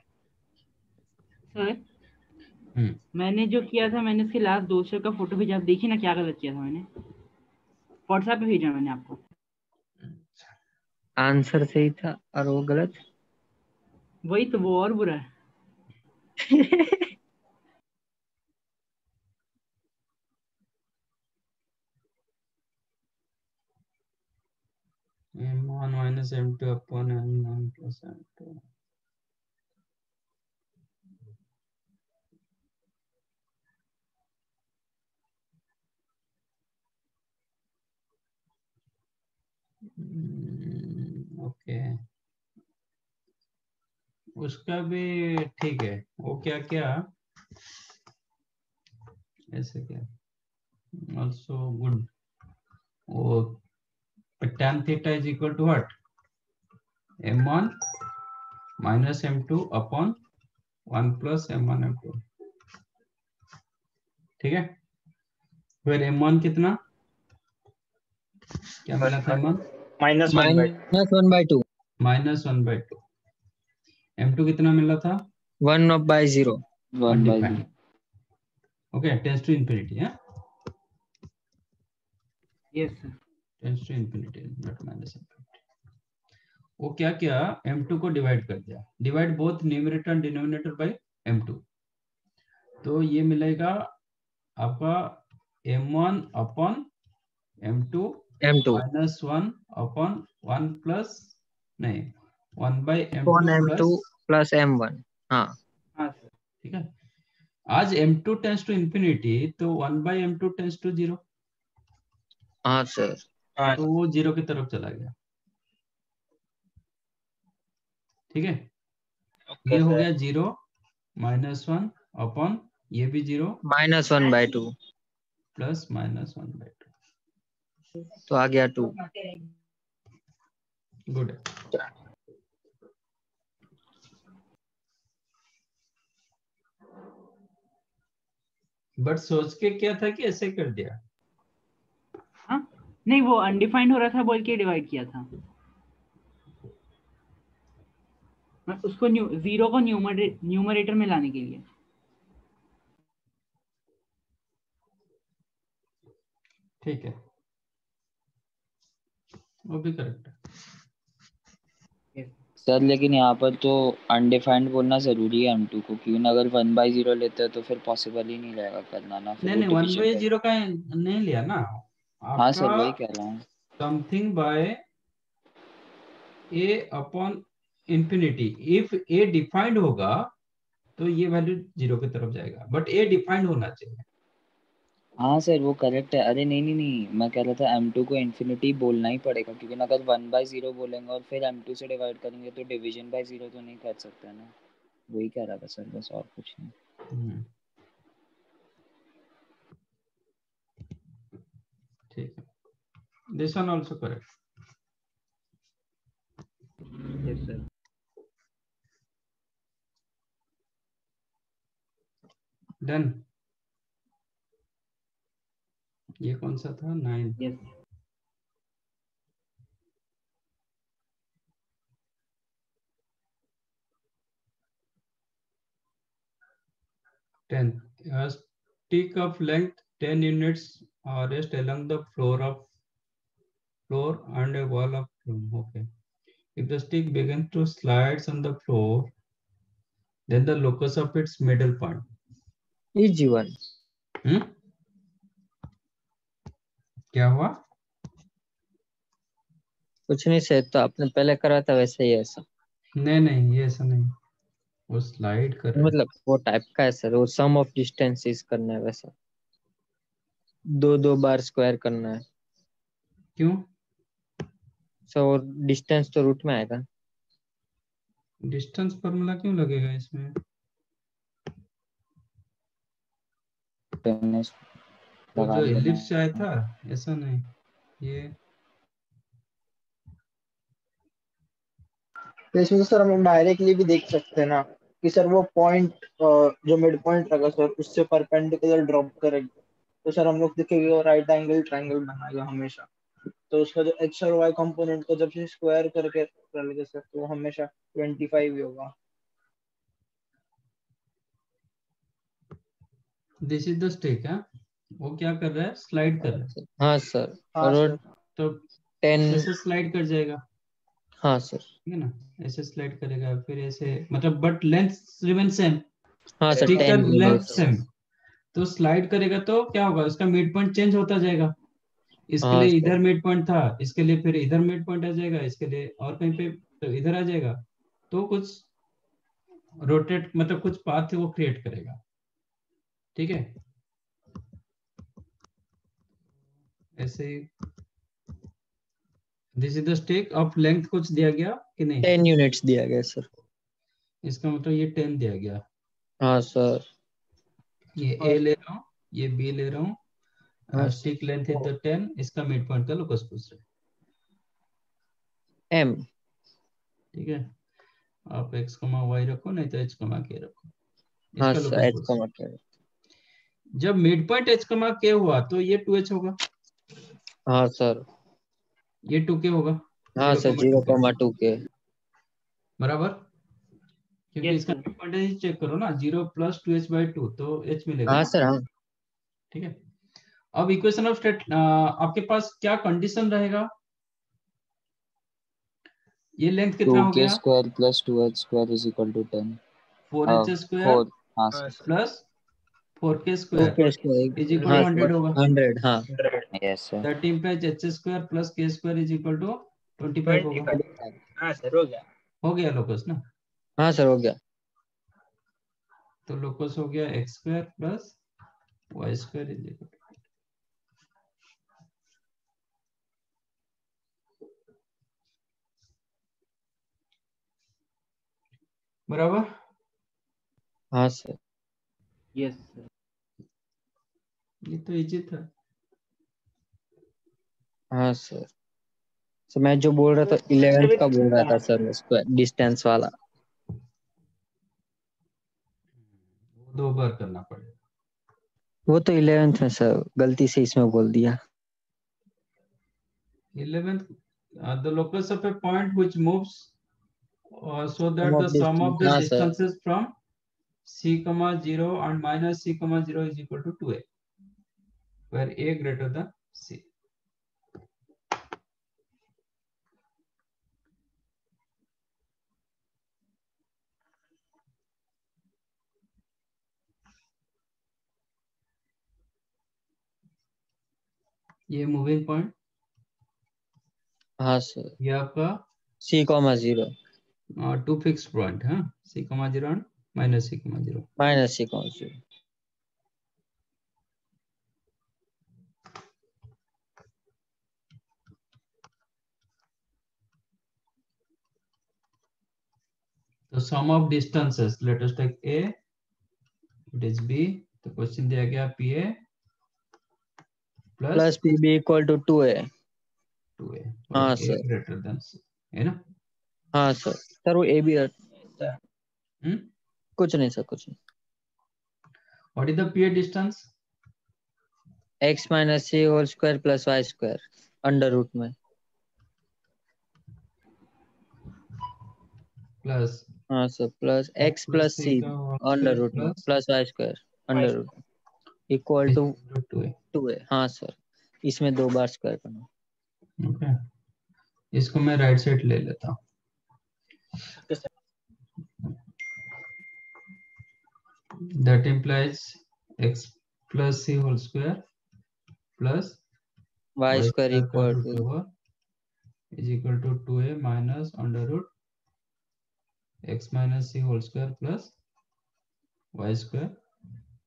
सर हम्म, मैंने जो किया था, मैंने इसके लास्ट दो शेयर का फोटो भेजा, आप देखिए ना क्या गलत किया था मैंने, व्हाट्सएप पे भेजा मैंने आपको। आंसर सही था और वो गलत। वही तो, वो और बुरा है। m1 minus m2 upon m1 plus m2। Okay, उसका भी ठीक है। वो क्या क्या ऐसे क्या, ऑल्सो गुड। वो tan theta is equal to what, m1 minus m2 upon 1 plus m1 m2, ठीक है। फिर m1 कितना, क्या मिला था m1? -1/2। माइनस 1/2। माइनस 1/2। m2 कितना मिला था? 1/0। 1/0। ओके, टेंस टू इंफिनिटी है, yes sir. Tends to infinity not minus infinity. वो क्या किया, m2 को डिवाइड कर दिया, divide both numerator and denominator by m2, तो ये मिलेगा आपका m1 upon m2 m2 minus 1 upon 1 plus, नहीं, 1 by upon m2 m2 plus, plus m1। हाँ हाँ सर। ठीक है। आज m2 टेंस टू इंफिनिटी, तो 1 बाई m2 टेंस टू 0, हाँ सर। हाँ तो वो 0 की तरफ चला गया, ठीक है। ओके ये हो सर। गया 0 -1 अपॉन ये भी 0 -1/2 प्लस -1/2। तो आ गया 2। गुड। बट सोच के क्या था कि ऐसे कर दिया? हाँ नहीं, वो अनडिफाइंड हो रहा था बोल के डिवाइड किया था। उसको जीरो को न्यूमरेटर में लाने के लिए। ठीक है, वो भी करेक्ट है। सर लेकिन यहाँ पर तो अनडिफाइंड बोलना जरूरी है m2 को, क्योंकि अगर 1/0 लेते हैं तो फिर पॉसिबल ही नहीं रहेगा करना ना, फिर नहीं वो नहीं, 1 डिवीजन बाई कर। 0 का नहीं लिया ना हाँ आपका, सर, वही कह रहा हूँ। Something bye a upon infinity. If a defined होगा तो ये वैल्यू 0 की तरफ जाएगा, बट a डिफाइंड होना चाहिए। हाँ सर, वो करेक्ट है। अरे नहीं नहीं नहीं, मैं कह रहा था m2 को इन्फिनिटी बोलना ही पड़ेगा, क्योंकि अगर 1/0 बोलेंगे और फिर m2 से डिवाइड करेंगे तो डिवीजन बाय 0 तो नहीं कर सकते ना। वही कह रहा था सर, बस और कुछ नहीं। ठीक है, This one also correct. Yes, sir. Done. ये कौन सा था? 9. Yes. Ten. A stick of length 10 units rest along the floor and a wall of room. Okay. If the stick begins to slide on the floor, then the locus of its middle point. Easy one. क्या हुआ? कुछ नहीं सर, तो आपने पहले करा था वैसे ही ऐसा। नहीं ये ऐसा नहीं, वो स्लाइड कर रहा है। मतलब वो टाइप का है सर, वो सम ऑफ डिस्टेंसेस करना है वैसा, 2 बार स्क्वायर करना है। क्यों? सर वो डिस्टेंस तो रूट में आएगा। डिस्टेंस फॉर्मूला क्यों लगेगा इसमें? वो जो एलिप्स से आया था, ऐसा नहीं। ये तो इसमें तो सर हम डायरेक्टली भी देख सकते हैं ना कि सर वो पॉइंट जो मिड पॉइंट लगा सर उससे परपेंडिकुलर ड्रॉप करेगा, तो सर हम लोग देखेंगे वो राइट एंगल ट्रायंगल बनाएगा हमेशा। तो उसका जो एक्स और वाई कंपोनेंट को जब से स्क्वायर करके कर लेंगे सर, तो हमेशा 25 ही होगा। दिस इज द स्टिक है, वो क्या कर रहा है? स्लाइड कर रहा है। हाँ सर। हाँ और सर। तो 10। ऐसे स्लाइड कर जाएगा। हाँ सर। ठीक है ना, ऐसे स्लाइड करेगा, फिर ऐसे, मतलब बट लेंथ रिमेन सेम। हाँ सर, स्टिक का 10 लेंथ यूनिट्स। सेम, तो स्लाइड करेगा तो क्या होगा? उसका मिड पॉइंट चेंज होता जाएगा। इसके हाँ लिए सर। इधर मिड पॉइंट था, इसके लिए फिर इधर मिड पॉइंट आ जाएगा, इसके लिए और कहीं पे तो इधर आ जाएगा। तो कुछ रोटेट, मतलब कुछ पाथ वो क्रिएट करेगा। ठीक है, ऐसे ही this is the stick of length कुछ दिया गया कि नहीं? 10 यूनिट्स दिया गया सर। इसका मतलब ये 10 दिया गया। हाँ सर। ये ए ले रहा हूँ, ये बी ले रहा हूँ। हाँ स्टिक लेंथ है तो 10, इसका मिड पॉइंट का लोकस पूछ रहे। M। ठीक है, आप x, y रखो, नहीं तो h, k रखो। हाँ इसका सर, लोकस H पूछ का रहे। मतलब। जब मिड पॉइंट h, k हुआ तो ये 2h होगा। हाँ सर। ये 2k होगा। हाँ सर, 0,2 के बराबर, क्योंकि Yes, इसका sir. मिड पॉइंट चेक करो ना, 0 + 2h/2, तो h मिलेगा हाँ ना। सर। हाँ ठीक है, अब इक्वेशन ऑफ स्टेट आपके पास क्या कंडीशन रहेगा? ये लेंथ कितना हो 2k गया? square plus 2h square is equal to 10. 4h square 4. हाँ sir. Plus 4k 2 square k is square. Equal हाँ टू 100 होगा। 100। हाँ Yes sir. That implies h square plus k square is equal to 25 होगा। 25। हाँ सर, हो गया। हो गया लोकस ना। हाँ सर, हो गया। तो लोकस हो गया x square plus y square is equal to, बराबर। हाँ सर। Yes, sir. ये तो इजी था। हाँ सर। सर मैं जो बोल रहा था 11th का बोल रहा था सर, उसको डिस्टेंस वाला। वो 2 बार करना पड़ेगा। वो तो 11th है सर, गलती से इसमें बोल दिया। 11th, the locus of a point which moves so that Sum the of sum of distance. the हाँ sir. distances from c, 0 and minus c, 0 is equal to 2a, where a greater than c. ये मूविंग पॉइंट, हाँ सर। ये आपका C, 0 टू फिक्स पॉइंट है, c, 0 and minus c, 0. Minus C, 0। तो sum of distances, let us take a, it is b, तो क्वेश्चन दिया गया pa plus PB equal to 2A। 2a हाँ a sir, greater than c है ना? हाँ सर। सर वो ए भी रहता है। कुछ नहीं सर, कुछ नहीं। What is the PA distance? x minus c whole square plus y square under root में प्लस हाँ sir plus x plus c under root में plus y square under root equal to 2a। हाँ सर, इसमें 2 बार स्क्वायर करना। ओके, इसको मैं राइट साइड ले लेता हूँ। That implies x plus c whole square plus y square का equal root to over is equal to 2a minus under root x minus c whole square plus y square।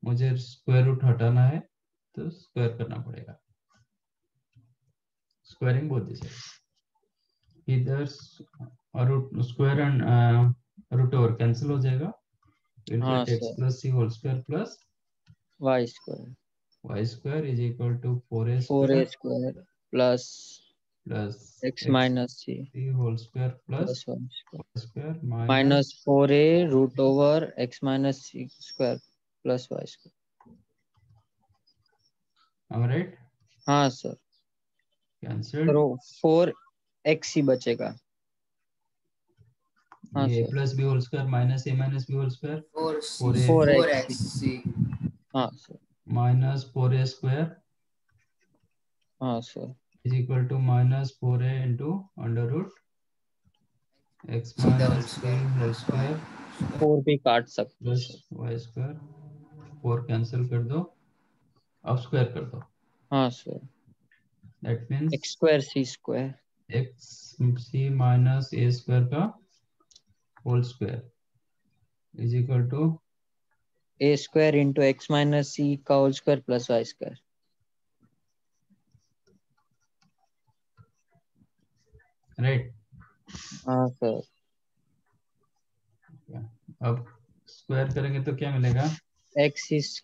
मुझे स्क्वायर रूट हटाना है तो स्क्वायर करना पड़ेगा, स्क्वायरिंग बोथ दिस इधर root square and root over cancel हो जाएगा। हाँ x sir plus c whole square plus y square is equal to 4a square plus x minus c whole square plus y y square minus 4a root over x minus c square plus y square। am I right? हाँ सर, कैंसिल तो 4x ही बचेगा। हाँ ये a sir, plus b whole square minus a minus b whole square 4xc हाँ सर, minus 4a square हाँ sir is equal to minus 4a into under root x minus c whole square 4 भी काट सकते plus हैं। y square 4 कैंसिल कर दो, अब स्क्वायर कर दो। हाँ sir, that means x square c square x c minus a square का whole square is equal to a square into x minus c का whole square plus y square। right। हाँ सर, अब स्क्वायर करेंगे तो क्या मिलेगा? x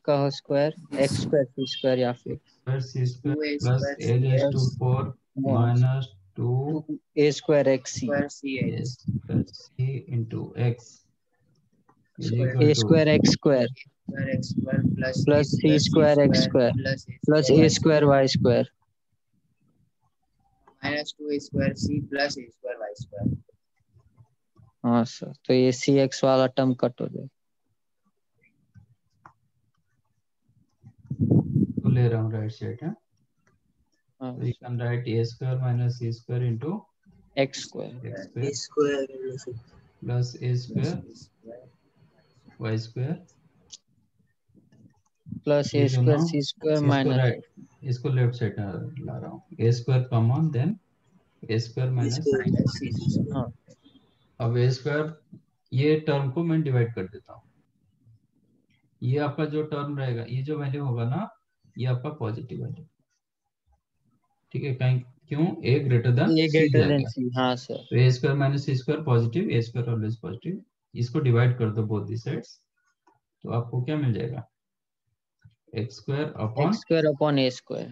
का square x square c square या फिर c square plus a raised to 4 minus 2 a square x c c into x is a equal to square x square plus c square x square plus a square y square minus 2a square c plus a square y square। हाँ सर, तो ये सी एक्स वाला टर्म कट हो जाएगा। तो ले रहा हूँ राइट साइड है, हाँ so you can write a square minus c square into x square plus a square y square plus a ये square दोनों c square इसको minus राइट इसको लेफ्ट साइड ला रहा हूँ, a square common then a square minus हाँ अब a square ये टर्म को मैं डिवाइड कर देता हूँ। ये आपका जो टर्म रहेगा, ये जो वैल्यू होगा ना, ये आपका पॉजिटिव वैल्यू, ठीक है? कहीं क्यों a greater than a c greater than जाएगा, c। हाँ सर, तो a square minus c square positive, a square always positive. इसको डिवाइड कर दो बोथ दी साइड्स, तो आपको क्या मिल जाएगा? x square upon a square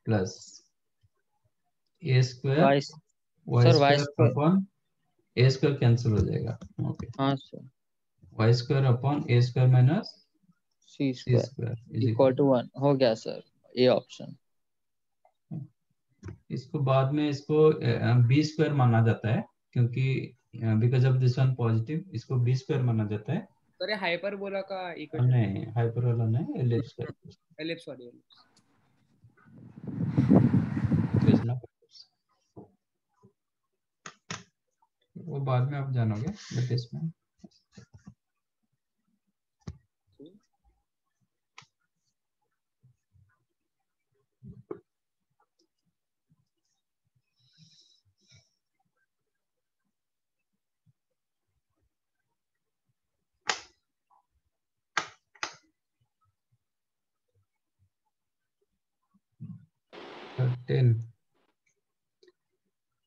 plus a square y y sir y square square upon a square cancel हो जाएगा, ओके, हाँ sir y square upon a square minus c c square square is equal equal to 1 हो गया सर, ये ऑप्शन। इसको बाद में इसको b स्क्वायर माना जाता है, क्योंकि because of this one positive, इसको b स्क्वायर माना जाता है। अरे हाइपरबोला का नहीं, हाइपर वाला नहीं, एलिप्स का एलिप्स सॉरी भेजना, वो बाद में आप जानोगे, बट इसमें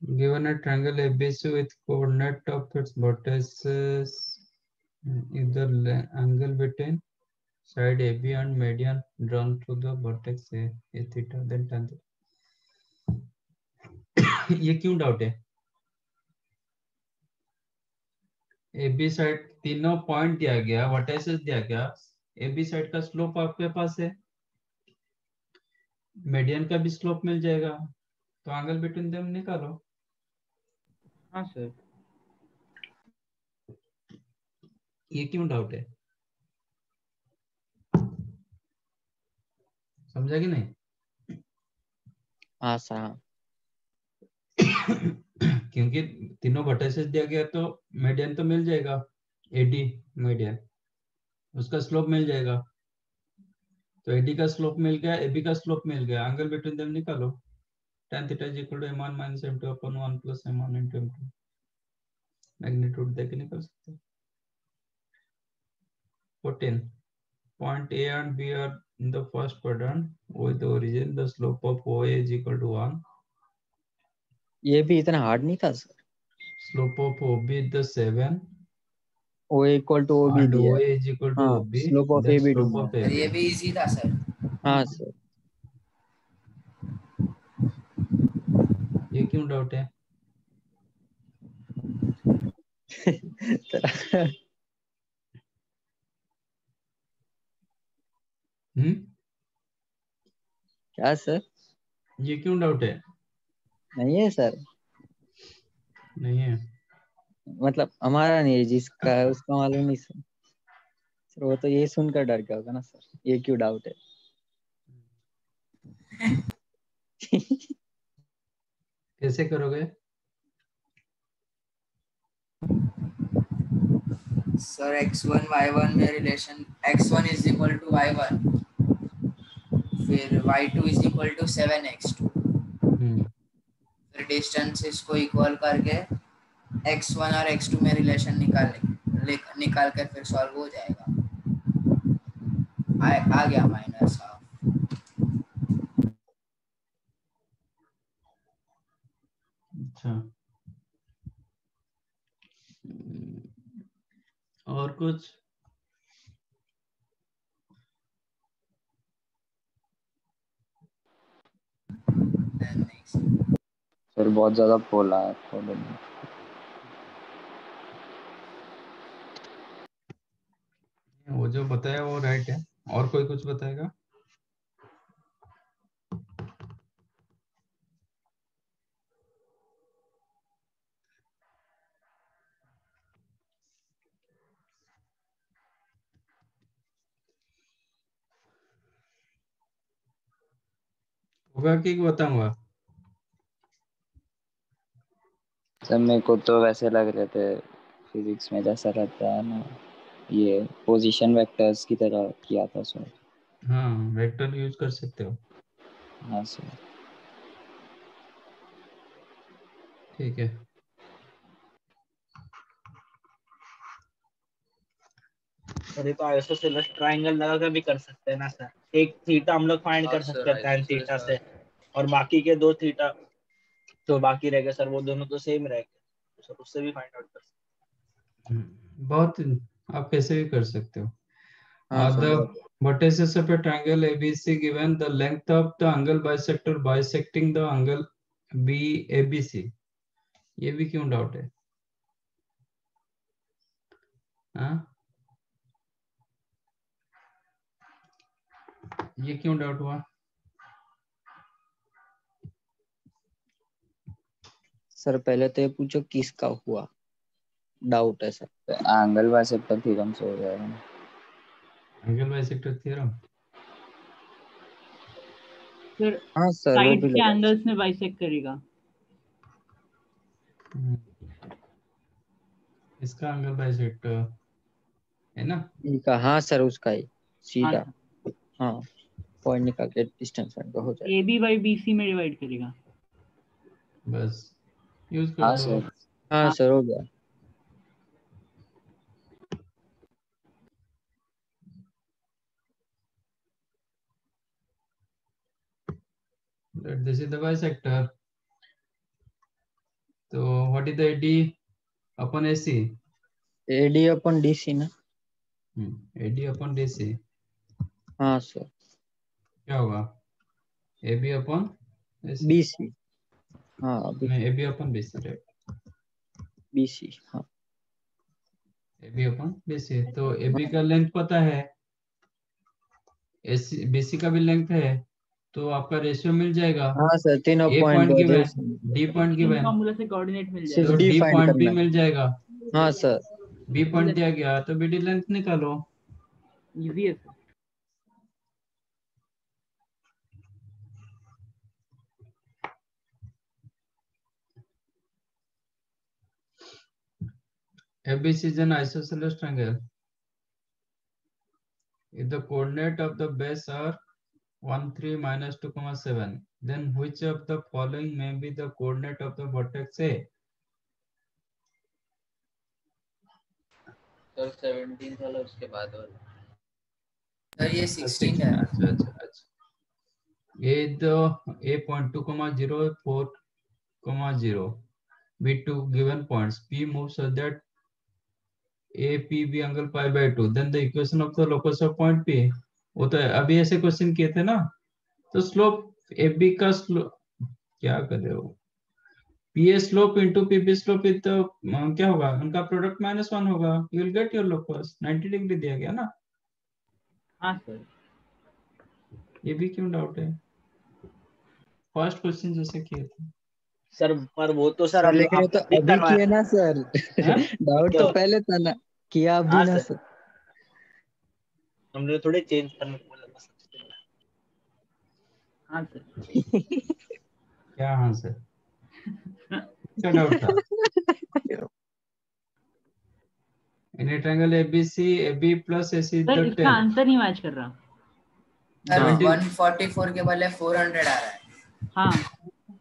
given a triangle ABC with coordinate of its vertices, if the angle between side AB and median drawn to the vertex A theta, then tan theta. ये क्यों डाउट है? ए बी साइड तीनों पॉइंट दिया गया, वर्टाइसेस दिया गया, ए बी साइड का स्लोप आपके पास है, मीडियन का भी स्लोप मिल जाएगा, तो एंगल बिटवीन देम निकालो। हाँ सर। ये क्यों डाउट है? समझा कि नहीं? हाँ सर हाँ। क्योंकि तीनों वर्टाइसेस दिया गया तो मीडियन तो मिल जाएगा, एडी मीडियन, उसका स्लोप मिल जाएगा, तो एडी का स्लोप मिल गया, एबी का स्लोप मिल गया, एंगल बिटवीन देम निकालो। tan theta is equal to m1 minus m2 upon 1 plus m1 into m2, magnitude देके निकल सकते हैं। 14 point A and B are in the first quadrant with the origin, the slope of OA is equal to 1, ये भी इतना हार्ड नहीं था sir. slope of OB is the 7 O equal to O B and दिया OA है। is equal to हाँ OB, slope of A then B slope ढूंढना of है। ये AB। भी इजी था सर। हाँ सर। ये क्यों डाउट है? क्या सर? ये क्यों डाउट है? नहीं है सर, नहीं है। मतलब हमारा नहीं है, जिसका है उसका मालूम नहीं सर। सर वो तो ये सुनकर डर गया होगा ना सर, ये क्यों डाउट है। कैसे करोगे? सर x1 y1 में relation x1 is equal to y1, फिर y2 is equal to 7x2, फिर डिस्टेंसेस को इक्वल करके x1 और x2 में रिलेशन निकाल कर फिर सॉल्व हो जाएगा। आ गया माइनस हाफ। अच्छा, और कुछ? सर बहुत ज्यादा बोला है थोड़ा। वो जो बताया वो राइट है, और कोई कुछ बताएगा? होगा कि बताऊंगा? सर मेरे को तो वैसे लग रहे थे फिजिक्स में जैसा रहता है ना, ये पोजीशन वेक्टर्स की तरह किया था सर। हाँ, वेक्टर यूज कर सकते हो। हाँ सर। ठीक है। अरे तो आइसोसेलेस ट्रायंगल लगा कर भी कर सकते हैं ना सर। एक थीटा हम लोग फाइंड कर सकते हैं tan थीटा से, और बाकी के 2 थीटा तो बाकी रहेगा सर, वो दोनों तो सेम रहेंगे, तो सर उससे भी फाइंड आउट कर सकते बहुत, आप कैसे भी कर सकते हो। हाँ The sir. vertices of a triangle ABC given the length of the angle bisector bisecting the angle BABC, ये भी क्यों डाउट है? हाँ, ये क्यों डाउट हुआ? सर पहले तो ये पूछो किसका हुआ डाउट है सर। एंगल बाइसेक्टर थ्योरम से हो जाएगा। Angle bisector theorem? सर हाँ सर वो साइड्स भी के लगा। एंगल्स में बाइसेक्ट करेगा। इसका एंगल बाइसेक्टर है ना? इनका हाँ सर, उसका ही हाँ सीधा। सर, हाँ पॉइंट निकाल के डिस्टेंस का हो जाएगा। AB बाई BC में डिवाइड करेगा। बस यूज कर हाँ दो। सर। हाँ सर हो गया। This is the bisector. So what is the AD upon AC? AD upon DC ना। AD upon DC हाँ सर। क्या होगा? AB upon AC? BC। हाँ अभी में A B upon B C right, BC हाँ ए बी अपन बी सी। तो ए बी का लेंथ पता है, एसी बी सी का भी लेंथ है, तो आपका रेशियो मिल जाएगा। हाँ सर तीनों ए पॉइंट पॉइंट दे दो गिवन, इसमें। डी पॉइंट गिवन, फॉर्मूला से कोऑर्डिनेट मिल सिर्फ तो जाएगा। D डी फाइंड पॉइंट भी करना है। मिल जाएगा। हाँ सर बी पॉइंट दिया गया तो बी डी लेंथ निकालो। इजी है sir. ABC is an isosceles triangle. If the coordinate of the base are 1, 3, -2, 7, then which of the following may be the coordinate of the vertex A? Sir 17 वाला उसके बाद वाला सर ये 16 है। अच्छा ये the A point 2, 0, 4, 0 be two given points P moves such that A P B angle pi by 2, then the equation of the locus of point P। वो तो अभी ऐसे क्वेश्चन किए थे ना, तो स्लोप ए बी का स्लोप क्या कर रहे हो, P A slope into P B slope तो क्या होगा, उनका प्रोडक्ट -1 होगा, you will get your locus. 90 degree दिया गया ना। हाँ सर। ये भी क्यों डाउट है, फर्स्ट क्वेश्चन जैसे किए थे सर पर वो तो सर सर हम लेकिन वो तो आपने अभी करवाया किए ना सर। हैं? डाउट तो पहले था ना, किया अभी हाँ ना सर, सर। हमने थोड़े चेंज करने को बोला था सबसे पहले। हाँ सर। क्या हाँ सर, क्या डाउट था। In a triangle ABC AB plus AC sir the इसका 10 आंसर नहीं मैच कर रहा। सर हाँ 144 के बदले 400 आ रहा है। हाँ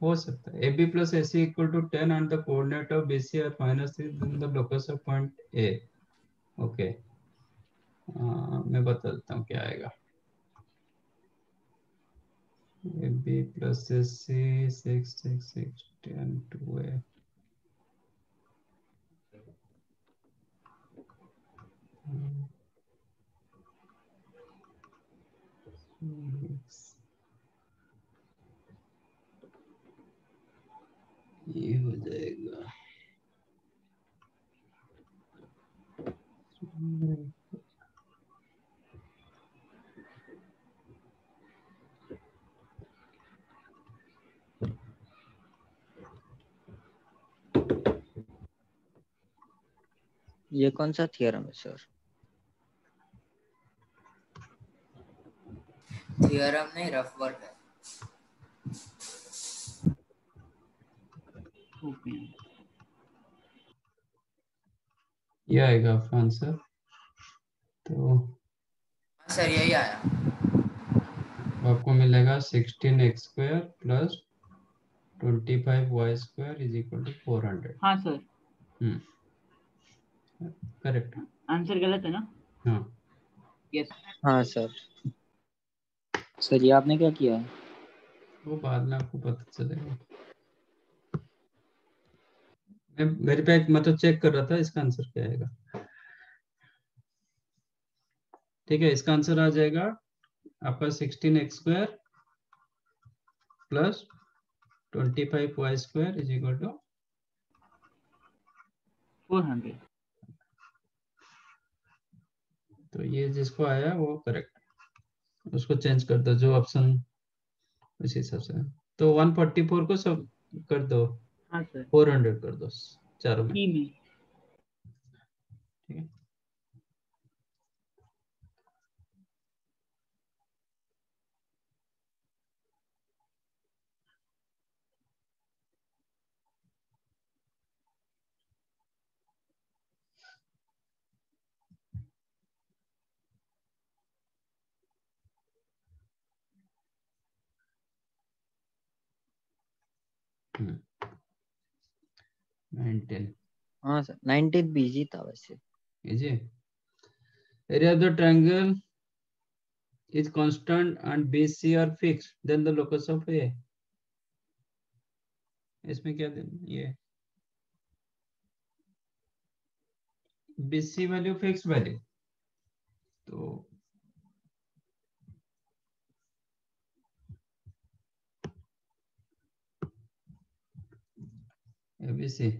हो सकता है। AB plus AC equal to 10 and the coordinate of BC are -3, then the locus of point A। Okay मैं बता देता हूँ क्या आएगा। AB plus AC 6, 6, 6, 10, 2A। ये हो जाएगा ये कौन सा थियरम है सर? थियरम नहीं, रफ वर्क है। ये आएगा आपका आंसर। तो सर यही आया। आपको मिलेगा 16x² plus 25y² is equal to 400। हाँ सर। करेक्ट। आंसर गलत है ना? हाँ यस। हाँ सर। सर ये आपने क्या किया? वो बाद में आपको पता चलेगा। मैं मेरे पे मतलब चेक कर रहा था इसका आंसर क्या आएगा। ठीक है, इसका आंसर आ जाएगा आपका 16x² plus 25y² is equal to 400। तो ये जिसको आया वो करेक्ट, उसको चेंज कर दो जो ऑप्शन उसी हिसाब से। तो 144 को सब कर दो, हाँ सर। 400 कर दो चारों में। ई में। ठीक है, हम्म 19 हाँ सर 19 बीजी था वैसे। Easy. area of the triangle is constant and BC are fixed, then the locus of A। इसमें क्या ये BC वैल्यू फिक्स वैल्यू, तो ABC।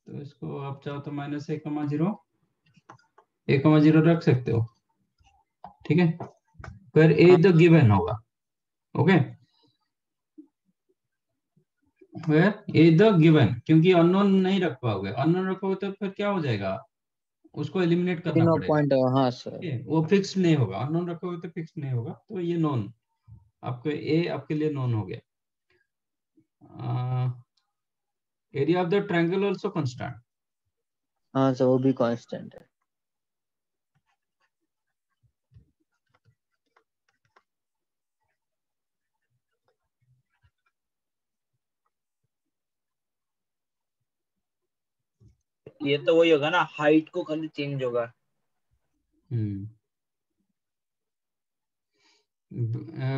तो इसको आप चाहो तो -a,0 a,0 रख सकते हो, ठीक है। फिर ए द गिवन होगा, ओके। फिर ए द गिवन, क्योंकि अननोन नहीं रख पाओगे, अननोन रखोगे तो फिर क्या हो जाएगा, उसको एलिमिनेट करना तीनों पड़ेगा। पॉइंट। हाँ सर। ठीक है, वो फिक्स नहीं होगा, अननोन रखोगे तो फिक्स नहीं होगा, तो ये नॉन, आपको ए आपके लिए नॉन हो गया। Area of the triangle also constant. हाँ सर, वो भी कांस्टेंट है। ये तो वही होगा ना, हाइट को खाली चेंज होगा।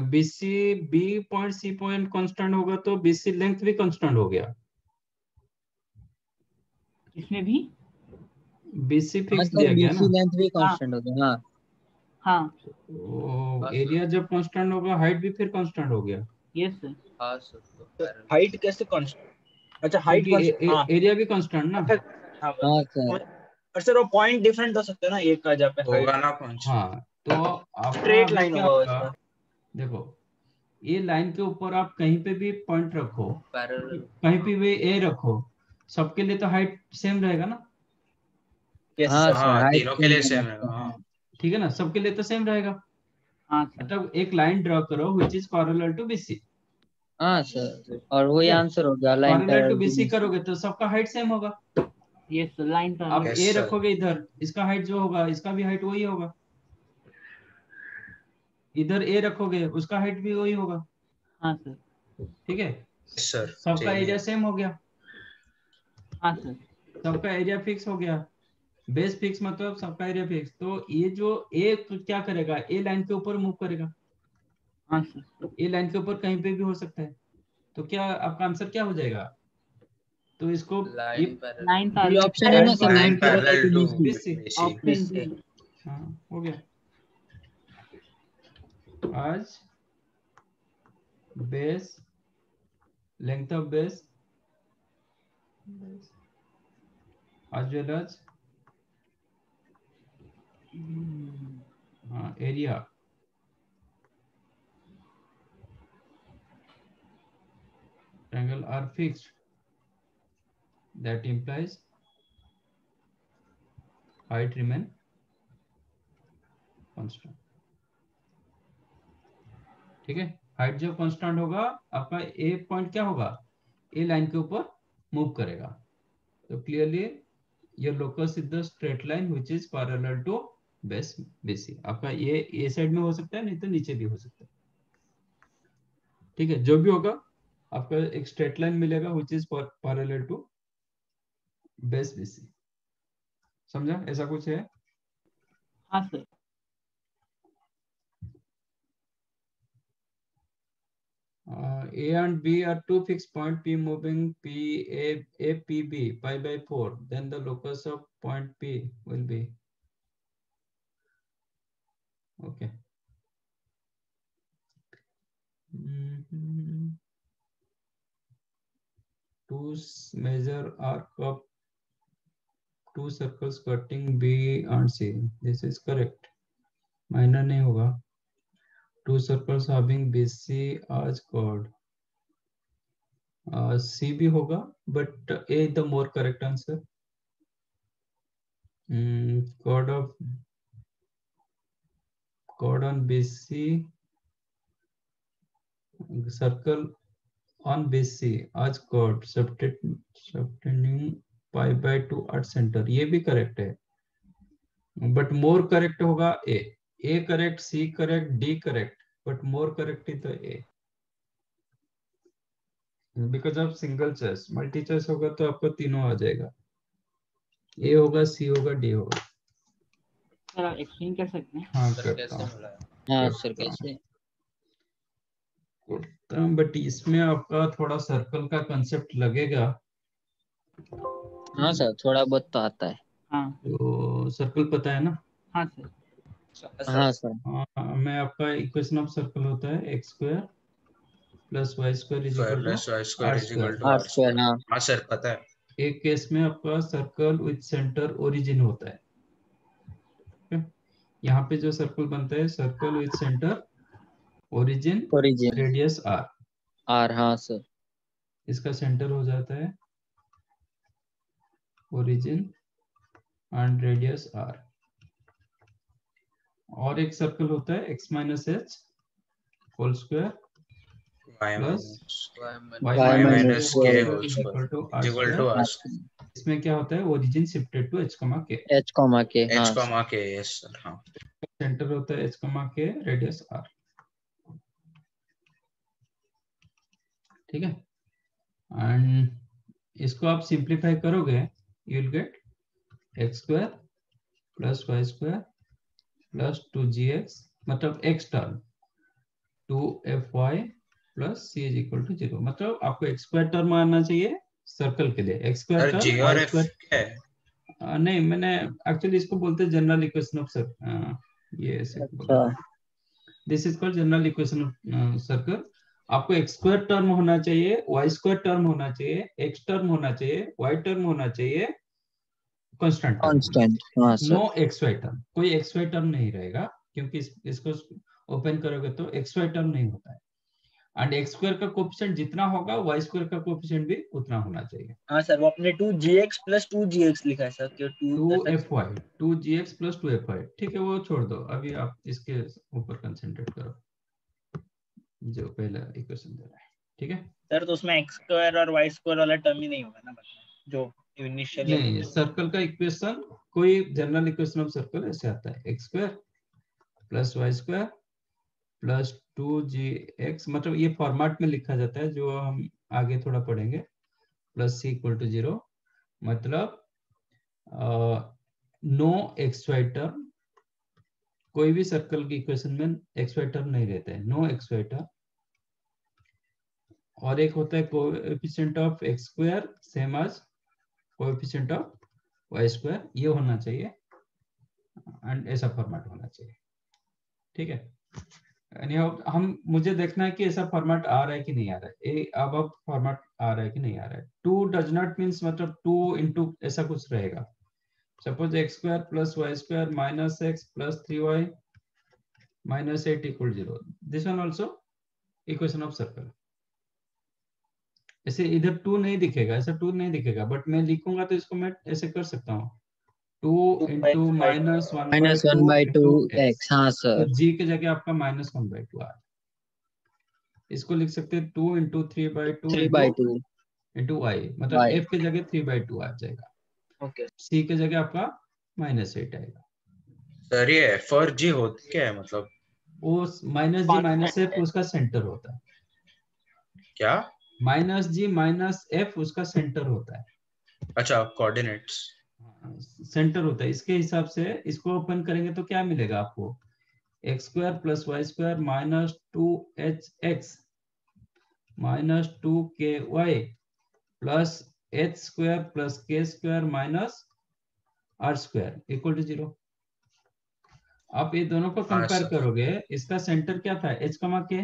BC B point C point constant होगा तो बीसी लेंथ भी कांस्टेंट हो गया। इसमें भी बीसी हाँ फिक्स सर, दिया गया बीसी ना। लेंथ भी कांस्टेंट हो गया। हाँ हाँ तो एरिया जब कांस्टेंट होगा, हाइट भी फिर कांस्टेंट हो गया। Yes sir. हाँ सर, तो पैरेलल। हाइट कैसे कांस्टेंट? अच्छा, हाइट क्योंकि कांस्टेंट, हाँ। एरिया भी कांस्टेंट ना। अच्छा, हाँ हाँ सर। और सर वो पॉइंट डिफरेंट हो सकते हैं ना, एक का जहाँ पे हाइट। होगा ना कौन सा। हाँ, तो आपका स्ट्रेट अभी लाइन क्या होगा होगा, इसका। देखो ये लाइन के ऊपर आप कहीं पे भी पॉइंट रखो, पैरेलल। कहीं पे भी ए रखो, सबके लिए तो हाइट सेम रहेगा ना। यस हाँ सर। सर, हाँ, हाइट तीनों के सेम लिए सेम होना रहेगा। हाँ, चाहिए। ठीक है ना, सबके लिए तो सेम रहेगा। हाँ सर। मतलब एक लाइन ड्रॉ करो which is parallel to BC. हाँ सर, और वही ठीक है, आंसर हो गया, line parallel to parallel to BC BC. करोगे तो सबका हाइट सेम होगा। यस सर, लाइन आप पैरेलल। Yes a sir. रखोगे इधर, इसका हाइट जो होगा इसका भी हाइट वही होगा। इधर ए रखोगे, उसका हाइट भी वही होगा। हाँ सर। ठीक है, यस सर, सबका सेम ही एरिया है। सेम हो गया, हाँ सर। सबका एरिया फिक्स हो गया। बेस फिक्स मतलब सबका एरिया फिक्स। तो ये जो ए क्या करेगा, ए लाइन के ऊपर मूव करेगा। हाँ सर। ए लाइन के ऊपर कहीं पे भी हो सकता है। तो क्या आपका आंसर क्या हो जाएगा, तो इसको ये line parallel. Line B parallel. Option है ना sir, line line parallel parallel to to BC. BC. BC. Option D. हाँ, हो गया। आज base, length of base as well as area triangle are fixed, that implies height remain constant। ठीक है, हाइट जब कांस्टेंट होगा, आपका ए पॉइंट क्या होगा, ए लाइन के ऊपर मूव करेगा। तो clearly your locus is the straight line which is parallel to base BC. आपका ये ए साइड में हो सकता है, नहीं तो नीचे भी हो सकता है। ठीक है, जो भी होगा आपका एक स्ट्रेट लाइन मिलेगा which is parallel to base BC. समझा, ऐसा कुछ है। हाँ sir. A and B are two fixed point P moving P A P B pi by 4. Then the locus of point P will be okay. Two measure arc of two circles cutting B and C. This is correct. Minor नहीं होगा. Two circles having BC as chord. C भी होगा, but A is the more correct answer. Chord on BC, circle on BC as chord, subtending pi by 2 at center. ये भी correct है, but more correct होगा A. A correct, C correct, D correct, but more correct is the A. Because of single choice, multi choice होगा तो आपको तीनों आ जाएगा, A होगा, C होगा, D होगा। सर आप एक्सप्लेन कर सकते हैं। हाँ सर करता कैसे हूँ, मिला है? हाँ सर, कैसे? बट इसमें आपका थोड़ा सर्कल का कंसेप्ट लगेगा। हाँ सर, थोड़ा बहुत तो आता है। हाँ। तो सर्कल पता है ना। हाँ सर। हाँ सर। मैं आपका इक्वेशन ऑफ सर्कल होता है x² plus y square is equal to plus y square r is equal square. To r r square, square. हाँ हाँ सर पता है। एक केस में आपका सर्कल विथ सेंटर ओरिजिन होता है। यहाँ पे जो सर्कल बनता है circle with centre origin origin radius r, r, हाँ सर। इसका सेंटर हो जाता है ओरिजिन एंड रेडियस आर। और एक सर्कल होता है x minus h whole square plus y minus k k whole equal to r equal square. To r. इसमें क्या होता है origin shifted to h k, h comma k, h हाँ कॉमा के, यस सर। हाँ सेंटर होता है h के रेडियस r। ठीक है, एंड इसको आप सिंप्लीफाई करोगे you will get x square plus y square plus 2gx, मतलब x term 2fy plus c is equal to 0। मतलब आपको x स्क्वायर टर्म आना चाहिए सर्कल के लिए, x स्क्वायर सर टर्म जी और y एफ स्क्वायर। क्या है? नहीं, मैंने एक्चुअली इसको बोलते हैं जनरल इक्वेशन ऑफ सर्कल, ये ऐसे बोला अच्छा, this is called general equation of circle. आपको एक्स स्क्वायर टर्म होना चाहिए, वाई स्क्वायर टर्म होना चाहिए, एक्स टर्म होना चाहिए, वाई टर्म होना चाहिए, कांस्टेंट टर्म होना कांस्टेंट, चाहिए, हाँ sir. No x y term. कोई एक्स वाई टर्म नहीं रहेगा क्योंकि इसको ओपन करोगे तो एक्स वाई टर्म नहीं होता है। एंड एक्स स्क्वायर का कोएफिशिएंट जितना होगा वाई स्क्वायर का कोएफिशिएंट भी उतना होना चाहिए। हाँ सर, वो अपने 2gx प्लस 2gx लिखा है सर, कि 2fy 2gx प्लस 2fy। ठीक है, वो छोड़ दो, अभी आप इसके ऊपर कंसंट्रेट करो जो पहला इक्वेशन दे रहा है। ठीक है सर, तो उसमें एक्स स्क्वायर और वाई स्क्वायर वाला टर्म ही नहीं होगा ना जो इनिशियली नहीं, सर्कल का इक्वेशन कोई जनरल इक्वेशन ऑफ सर्कल ऐसे आता है x square plus y square plus 2gx, मतलब ये फॉर्मेट में लिखा जाता है जो हम आगे थोड़ा पढ़ेंगे, प्लस c इक्वल टू 0। मतलब नो एक्स वाई टर्म, कोई भी सर्कल की इक्वेशन में एक्स वाई टर्म नहीं रहता है, नो एक्स वाई टर्म। और एक होता है coefficient of x square same as coefficient of y square, ये होना चाहिए एंड ऐसा फॉर्मेट होना चाहिए। ठीक है, हम मुझे देखना है कि ऐसा फॉर्मेट आ रहा है कि नहीं आ रहा है। अब फॉर्मेट आ रहा है कि नहीं आ रहा है। 2 डज नॉट मीन्स मतलब 2 इंटू ऐसा कुछ रहेगा। Suppose x square plus y square minus x plus 3y minus 8 equal 0। This one also equation of circle. ऐसे इधर 2 नहीं दिखेगा, ऐसा 2 नहीं दिखेगा, बट मैं लिखूंगा तो इसको मैं ऐसे कर सकता हूँ 2 इंटू माइनस 1/2 1/2 x, हाँ तो सर। g की जगह आपका -1/2 आ। इसको लिख सकते हैं 2 इंटू 3/2 3/2 इंटू y, मतलब y, f की जगह 3/2 आ जाएगा। ओके। c की जगह आपका -8 आएगा। सर ये एफ और जी होती क्या है मतलब? वो -g -f उसका सेंटर होता है। क्या? -g -f उसका सेंटर होता है। अच्छा, कोऑर्डिनेट्स। सेंटर होता है, इसके हिसाब से इसको ओपन करेंगे तो क्या मिलेगा आपको, x square plus y square minus 2hx minus 2ky plus h square plus k square minus r square equal to 0। आप ये दोनों को कंपेयर करोगे, इसका सेंटर क्या था h कमा k।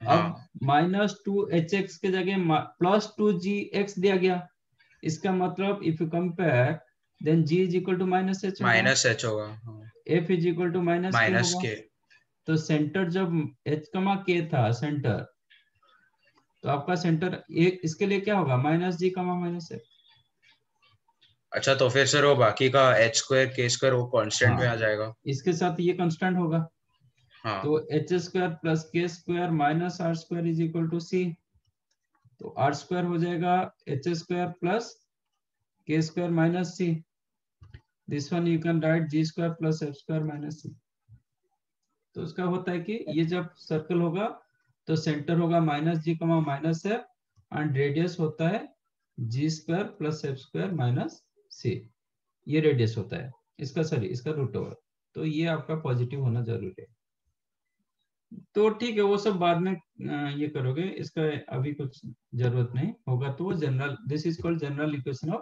अब -2hx के जगह +2gx दिया गया, इसका मतलब if you compare then g is equal to -h होगा, f is equal to -k होगा। तो सेंटर जब h कमा k था सेंटर, तो आपका सेंटर इसके लिए क्या होगा -g कमा -f। अच्छा, तो फिर सर वो बाकी का h स्क्वायर k स्क्वायर वो कांस्टेंट में आ जाएगा। इसके साथ ये कांस्टेंट होगा। हाँ। तो h square plus k square minus r square is equal to c। तो r स्क्वायर हो जाएगा h square plus k square minus c। This one you can write g square plus f square minus c। तो उसका होता है कि ये जब सर्कल होगा तो सेंटर होगा -g कमा -f एंड रेडियस होता है g square plus f square minus c। ये रेडियस होता है इसका, सॉरी इसका रूट ओवर। तो ये आपका पॉजिटिव होना जरूरी है। तो ठीक है, वो सब बाद में ये करोगे, इसका अभी कुछ जरूरत नहीं होगा। तो general, this is called general equation of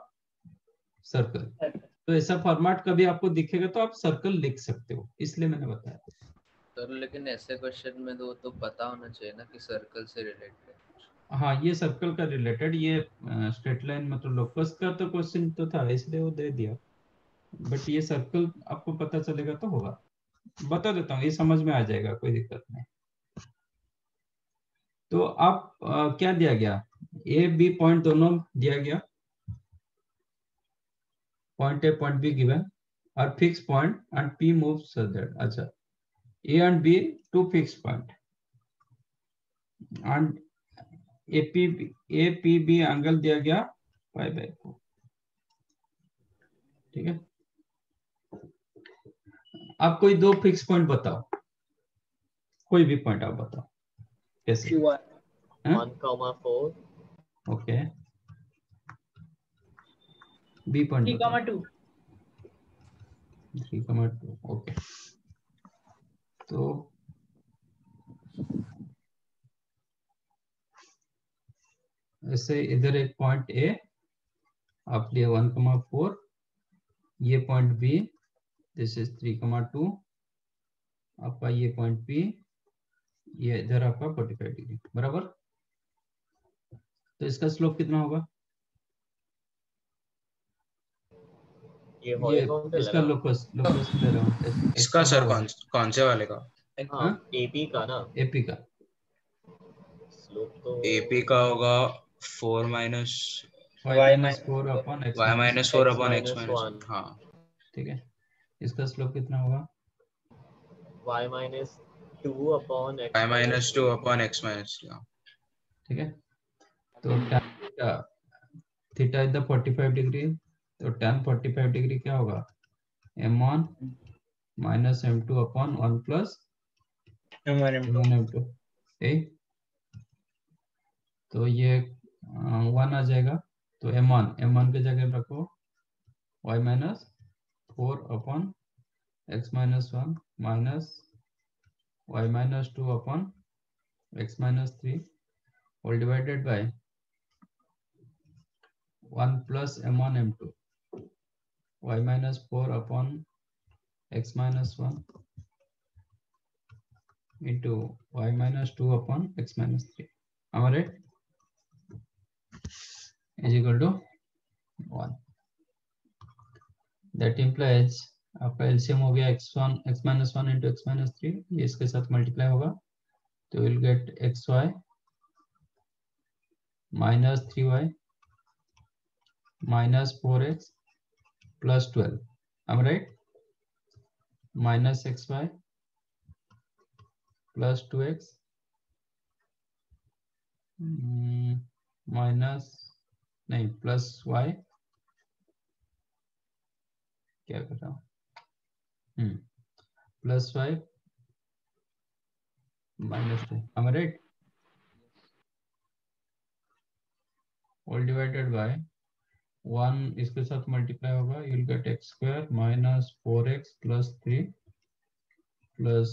circle. तो ऐसा फॉर्मेट कभी आपको दिखेगा तो आप सर्कल लिख सकते हो, इसलिए मैंने बताया। सर लेकिन ऐसे क्वेश्चन में तो पता होना चाहिए ना कि सर्कल से रिलेटेड। हाँ, ये सर्कल का रिलेटेड, ये स्ट्रेट लाइन मतलब लोकस का तो क्वेश्चन तो था इसलिए वो दे दिया, बट ये सर्कल आपको पता चलेगा तो होगा। बता देता हूँ, ये समझ में आ जाएगा, कोई दिक्कत नहीं। तो आप क्या दिया गया, ए बी पॉइंट दोनों दिया गया, point A point B given और fix point and P move such that. अच्छा, A and B two fix point and APB angle दिया गया π/4। ठीक है, आप कोई दो फिक्स पॉइंट बताओ, कोई भी पॉइंट आप बताओ कैसे। 1,4 ओके, बी पॉइंट 3,2 3,2। ओके, तो ऐसे इधर एक पॉइंट ए आप लिए 1,4, ये पॉइंट बी दिस इज 3,2, आपका ये पॉइंट बी, ये इधर आपका 45 डिग्री बराबर। तो इसका स्लोप कितना होगा, ये इसका लोकस ले रहा हूँ। इसका सर कौन से वाले का? एपी का ना, एपी का स्लोप तो एपी का होगा 4 माइनस y-4 अपॉन x -4 हाँ ठीक है। इसका स्लोप कितना होगा, y-2 अपॉन x -3। ठीक है। तो tan theta is the 45 degree, तो tan 45 डिग्री क्या होगा, m1 minus m2 upon 1 plus m2। तो ये 1 आ जाएगा, तो m1 के जगह रखो y-4 upon x -1 minus y-2 upon x -3 whole divided by 1 plus m1 m2 y-4 upon x -1 into y-2 upon x -3 हमारे is equal to 1। that implies आपका LCM हो गया x1 x -1 into x -3, ये इसके साथ मल्टीप्लाई होगा तो will get xy minus 3y minus 4x plus 12, am I right? Minus xy plus 2x minus नहीं प्लस y, क्या कर रहा हूँ, plus y minus 2, am I right? All divided by 1 इसके साथ मल्टीप्लाई होगा, you will get x square minus 4x plus 3 plus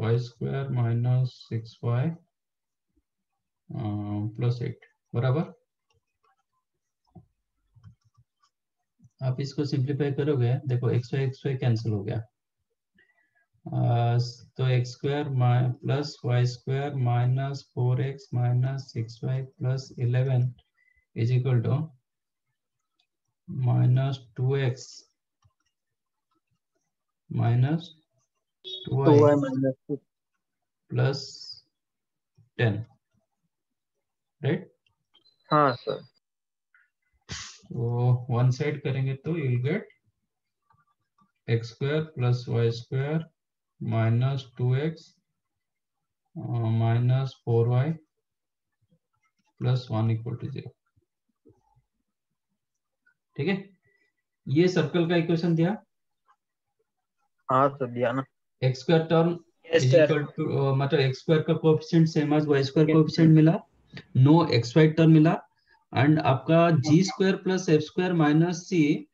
y square minus 6y plus 8 बराबर। आप इसको सिंप्लीफाई करोगे, देखो xy कैंसिल हो गया, तो x square plus y square minus 4x minus 6y plus 11 is equal to minus 2x minus 2y minus 2 plus 10, right? हाँ सर। तो वन साइड करेंगे तो you will get x square plus y square minus 2x minus 4y plus 1 equal to 0। ठीक है, ये सर्कल का इक्वेशन दिया। हाँ तो दिया ना, x square term is equal to मतलब एक्स स्क्वायर का coefficient same as y square coefficient मिला, नो एक्स वाई टर्म मिला, एंड आपका g square plus F square minus c,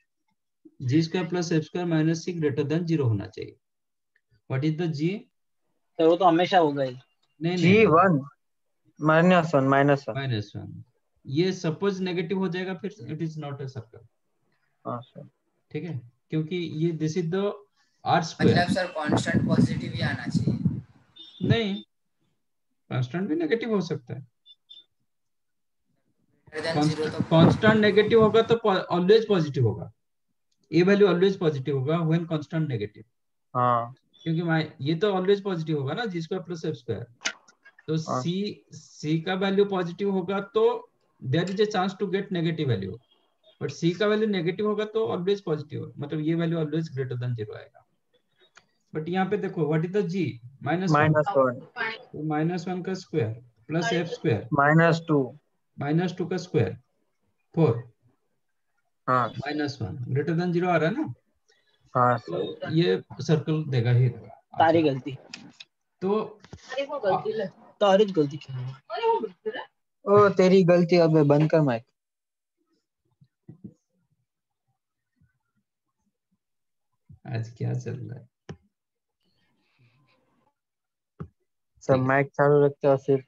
g square plus F square minus c greater than 0 होना चाहिए। What is the g? तो वो तो हमेशा होगा ही। नहीं जी नहीं, 1 -1 ये सपोज नेगेटिव हो जाएगा फिर it is not a circle. हाँ सर, ठीक है, क्योंकि ये this is the r square, मतलब सर कांस्टेंट पॉजिटिव ही आना चाहिए। नहीं, कांस्टेंट भी नेगेटिव हो सकता है। कांस्टेंट नेगेटिव होगा तो ऑलवेज पॉजिटिव होगा, ये वैल्यू ऑलवेज पॉजिटिव होगा व्हेन कांस्टेंट नेगेटिव। हाँ क्योंकि ये तो ऑलवेज पॉजिटिव होगा ना, G square plus F square. तो हाँ सी का वैल्यू पॉजिटिव होगा तो there is a chance to get negative value, but C का वैल्यू नेगेटिव होगा तो ऑलवेज पॉजिटिव, मतलब ये वैल्यू ऑलवेज ग्रेटर देन 0 आएगा। बट यहाँ पे देखो व्हाट इज द जी, -1, तो -1 का स्क्वायर प्लस एफ स्क्वायर -2 का स्क्वायर 4 हाँ -1 ग्रेटर देन 0 आ रहा है ना, हाँ तो ये सर्कल देगा ही देगा। तारी गलती तो तारी गलती ओ तेरी गलती, अब बंद कर माइक। आज क्या चल रहा है? सब माइक चालू रखते और फिर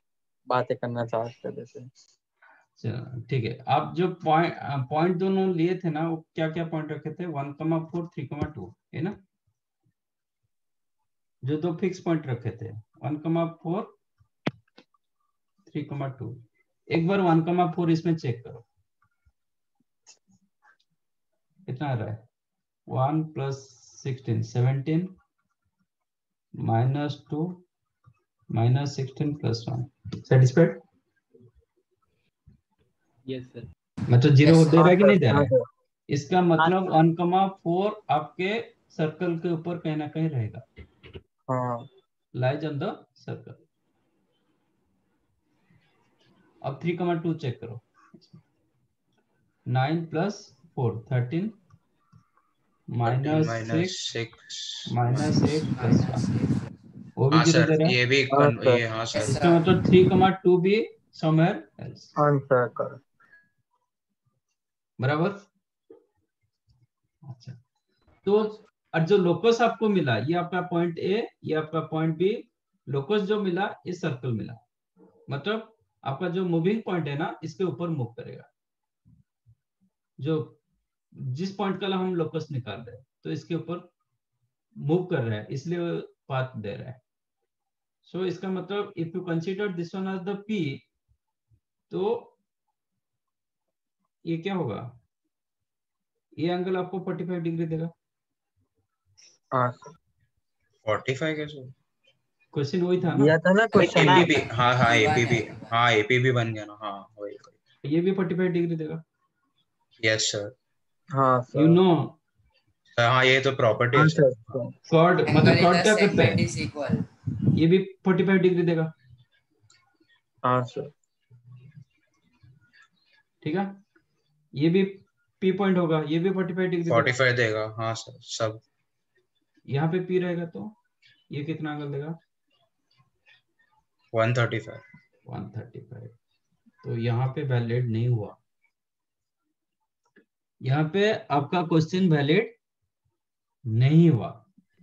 बातें करना चाहते थे जैसे। चलो ठीक है, आप जो पॉइंट दोनों लिए थे ना, वो क्या क्या पॉइंट रखे थे? 1,4 3,2 है ना, जो दो फिक्स पॉइंट रखे थे 1,4 3,2। एक बार 1,4 इसमें चेक करो कितना आ रहा है। 1 + 16 17 -2 -16 + 1 सेटिस्फाइड? Yes sir. मतलब 0 दे रहा है कि नहीं दे रहा है? हाँ, इसका मतलब 1,4 आपके सर्कल के ऊपर कहीं ना कहीं रहेगा, हाँ लाइज ऑन द सर्कल। अब 3,2 चेक करो। 9 + 4 13 -6 -8 + 1, वो भी हाँ 0 सर, दे रहा है। ये भी ये हाँ सर। इसका मतलब 3,2 भी समवेयर एल्स, आंसर कर। बराबर। अच्छा, तो और जो लोकस आपको मिला, ये आपका पॉइंट ए, ये आपका पॉइंट बी, लोकस जो मिला ये सर्कल मिला, मतलब आपका जो मूविंग पॉइंट है ना, इसके ऊपर मूव करेगा। जो जिस पॉइंट का हम लोकस निकाल रहे हैं तो इसके ऊपर मूव कर रहा है, इसलिए पाथ दे रहा है। सो इसका मतलब if you consider this one as the P, तो ये क्या होगा, ये एंगल आपको 45 डिग्री देगा। हाँ 45 कैसे? क्वेश्चन वही था ना, दिया था ना क्वेश्चन। एपी भी, हाँ एपी भी, हाँ एपी भी बन गया ना, हाँ वही। ये भी 45 डिग्री देगा। Yes sir. हाँ सर। यू नो, हाँ ये तो प्रॉपर्टी है सर। कॉर्ड मतलब कॉर्ड क्या करता है, ये भी 45 डिग्री देगा। हाँ सर। ठीक है, ये भी पी पॉइंट होगा, ये भी 45 डिग्री 45 देगा। हाँ सर सब। यहाँ पे पी रहेगा तो ये कितना एंगल देगा? 135। 135। तो यहाँ पे वैलिड नहीं हुआ, यहाँ पे आपका क्वेश्चन वैलिड नहीं हुआ।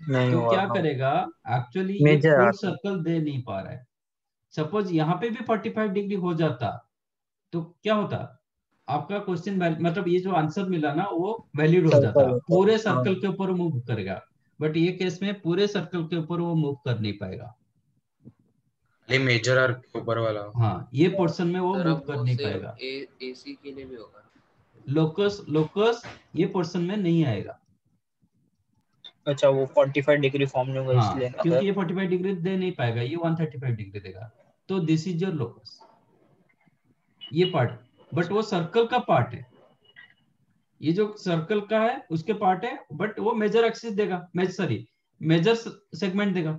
नहीं तो हुआ, क्या हाँ। करेगा, एक्चुअली ये मेजर फुल आर्क। सर्कल दे नहीं पा रहा है। सपोज यहाँ पे भी 45 डिग्री हो जाता तो क्या होता, आपका क्वेश्चन मतलब ये जो आंसर मिला ना वो वैलिड हो जाता, सर्कल होता है, पूरे हाँ। सर्कल के ऊपर मूव करेगा। बट ये केस में पूरे सर्कल के ऊपर वो मूव कर नहीं पाएगा, ये मेजर आर्क के ऊपर वाला। हाँ ये पोर्शन में वो सर मूव अब कर वो नहीं सिर्फ पाएगा। एसी के लिए भी होगा। लोकस ये पोर्शन में नहीं आएगा। अच्छा, वो 45 डिग्री फॉर्म में होगा हाँ, इसलिए ना क्योंकि सर। ये 45 डिग्री दे नहीं पाएगा, ये 135 डिग्री देगा। तो दिस इज योर लोकस, ये पार्ट। बट वो सर्कल का पार्ट है, ये जो सर्कल का है उसके पार्ट है, बट वो मेजर एक्सिस देगा, मेजर सेगमेंट देगा।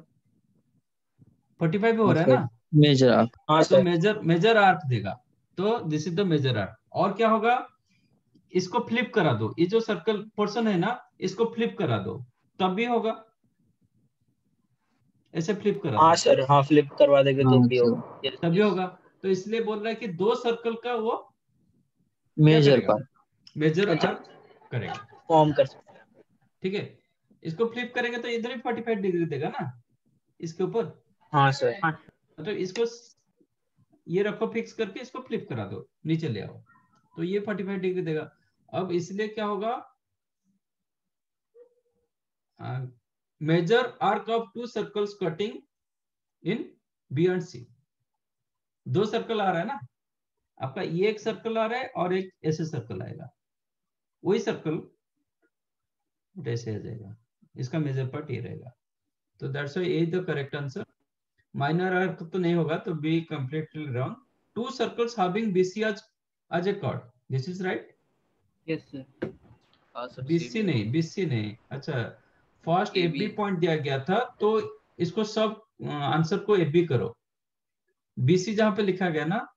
45 पे हो रहा है ना, मेजर आर्क। हाँ तो सर। मेजर आर्क देगा। तो this is the major arc. और क्या होगा, इसको फ्लिप करा दो, ये जो सर्कल पोर्शन है ना इसको फ्लिप करा दो, तब भी होगा। ऐसे फ्लिप करा हाँ दो, सर, हाँ फ्लिप करवा देंगे तो हाँ भी सर, होगा। तभी होगा। तो इसलिए बोल रहा है कि दो सर्कल का वो क्या मेजर करेगा, पार्ट। मेजर अच्छा, आर्क करेगा। फॉर्म कर सकते हैं। ठीक है, इसको फ्लिप करेंगे तो इधर ही 45 डिग्री देगा ना इसके ऊपर। हाँ सर। मतलब इसको ये रखो फिक्स करके, इसको फ्लिप करा दो, नीचे ले आओ, तो ये 45 डिग्री देगा। अब इसलिए क्या होगा, major arc of two circles cutting in B and C. दो सर्कल आ रहा है ना आपका, ये एक सर्कल आ रहा है और एक ऐसे सर्कल आएगा, वही सर्कल ऐसे आ जाएगा, इसका मेजर पार्ट ये रहेगा। तो that's why A the correct answer. Minor arc तो नहीं होगा, तो be completely wrong. To circles having BC as a chord, this is right? Yes sir. हाँ सर बीसी नहीं, बीसी नहीं। अच्छा, फर्स्ट AB एबी पॉइंट दिया गया था, तो इसको सब आंसर को एबी करो। बीसी जहां पे लिखा गया ना,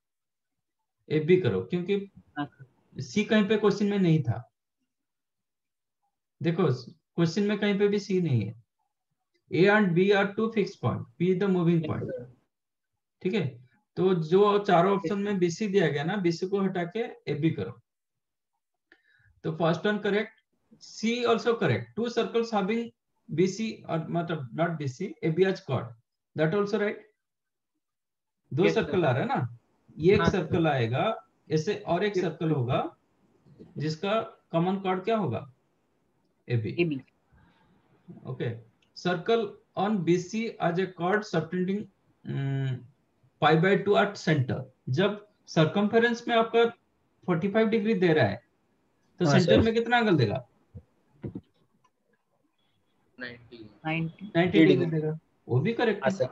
एबी करो, क्योंकि सी कहीं पे क्वेश्चन में नहीं था। देखो क्वेश्चन में कहीं पे भी सी नहीं है। A and B are two fix point, B is the moving point. ठीक है, तो जो चारों ऑप्शन में बीसी दिया गया ना, बीसी को हटा के एबी करो। तो first one correct, C also correct. Two circles having BC और मतलब not BC, AB as chord, that also right. दो सर्कल आ रहा है ना, ये एक सर्कल आएगा ऐसे और एक सर्कल होगा जिसका कॉमन कॉर्ड क्या होगा, AB. Okay, circle on BC as a chord subtending pi by 2 at centre. जब सर्कमफेरेंस में आपका 45 डिग्री दे रहा है, तो सेंटर में कितना एंगल देगा, 90 डिग्री देगा, वो भी करेक्ट है।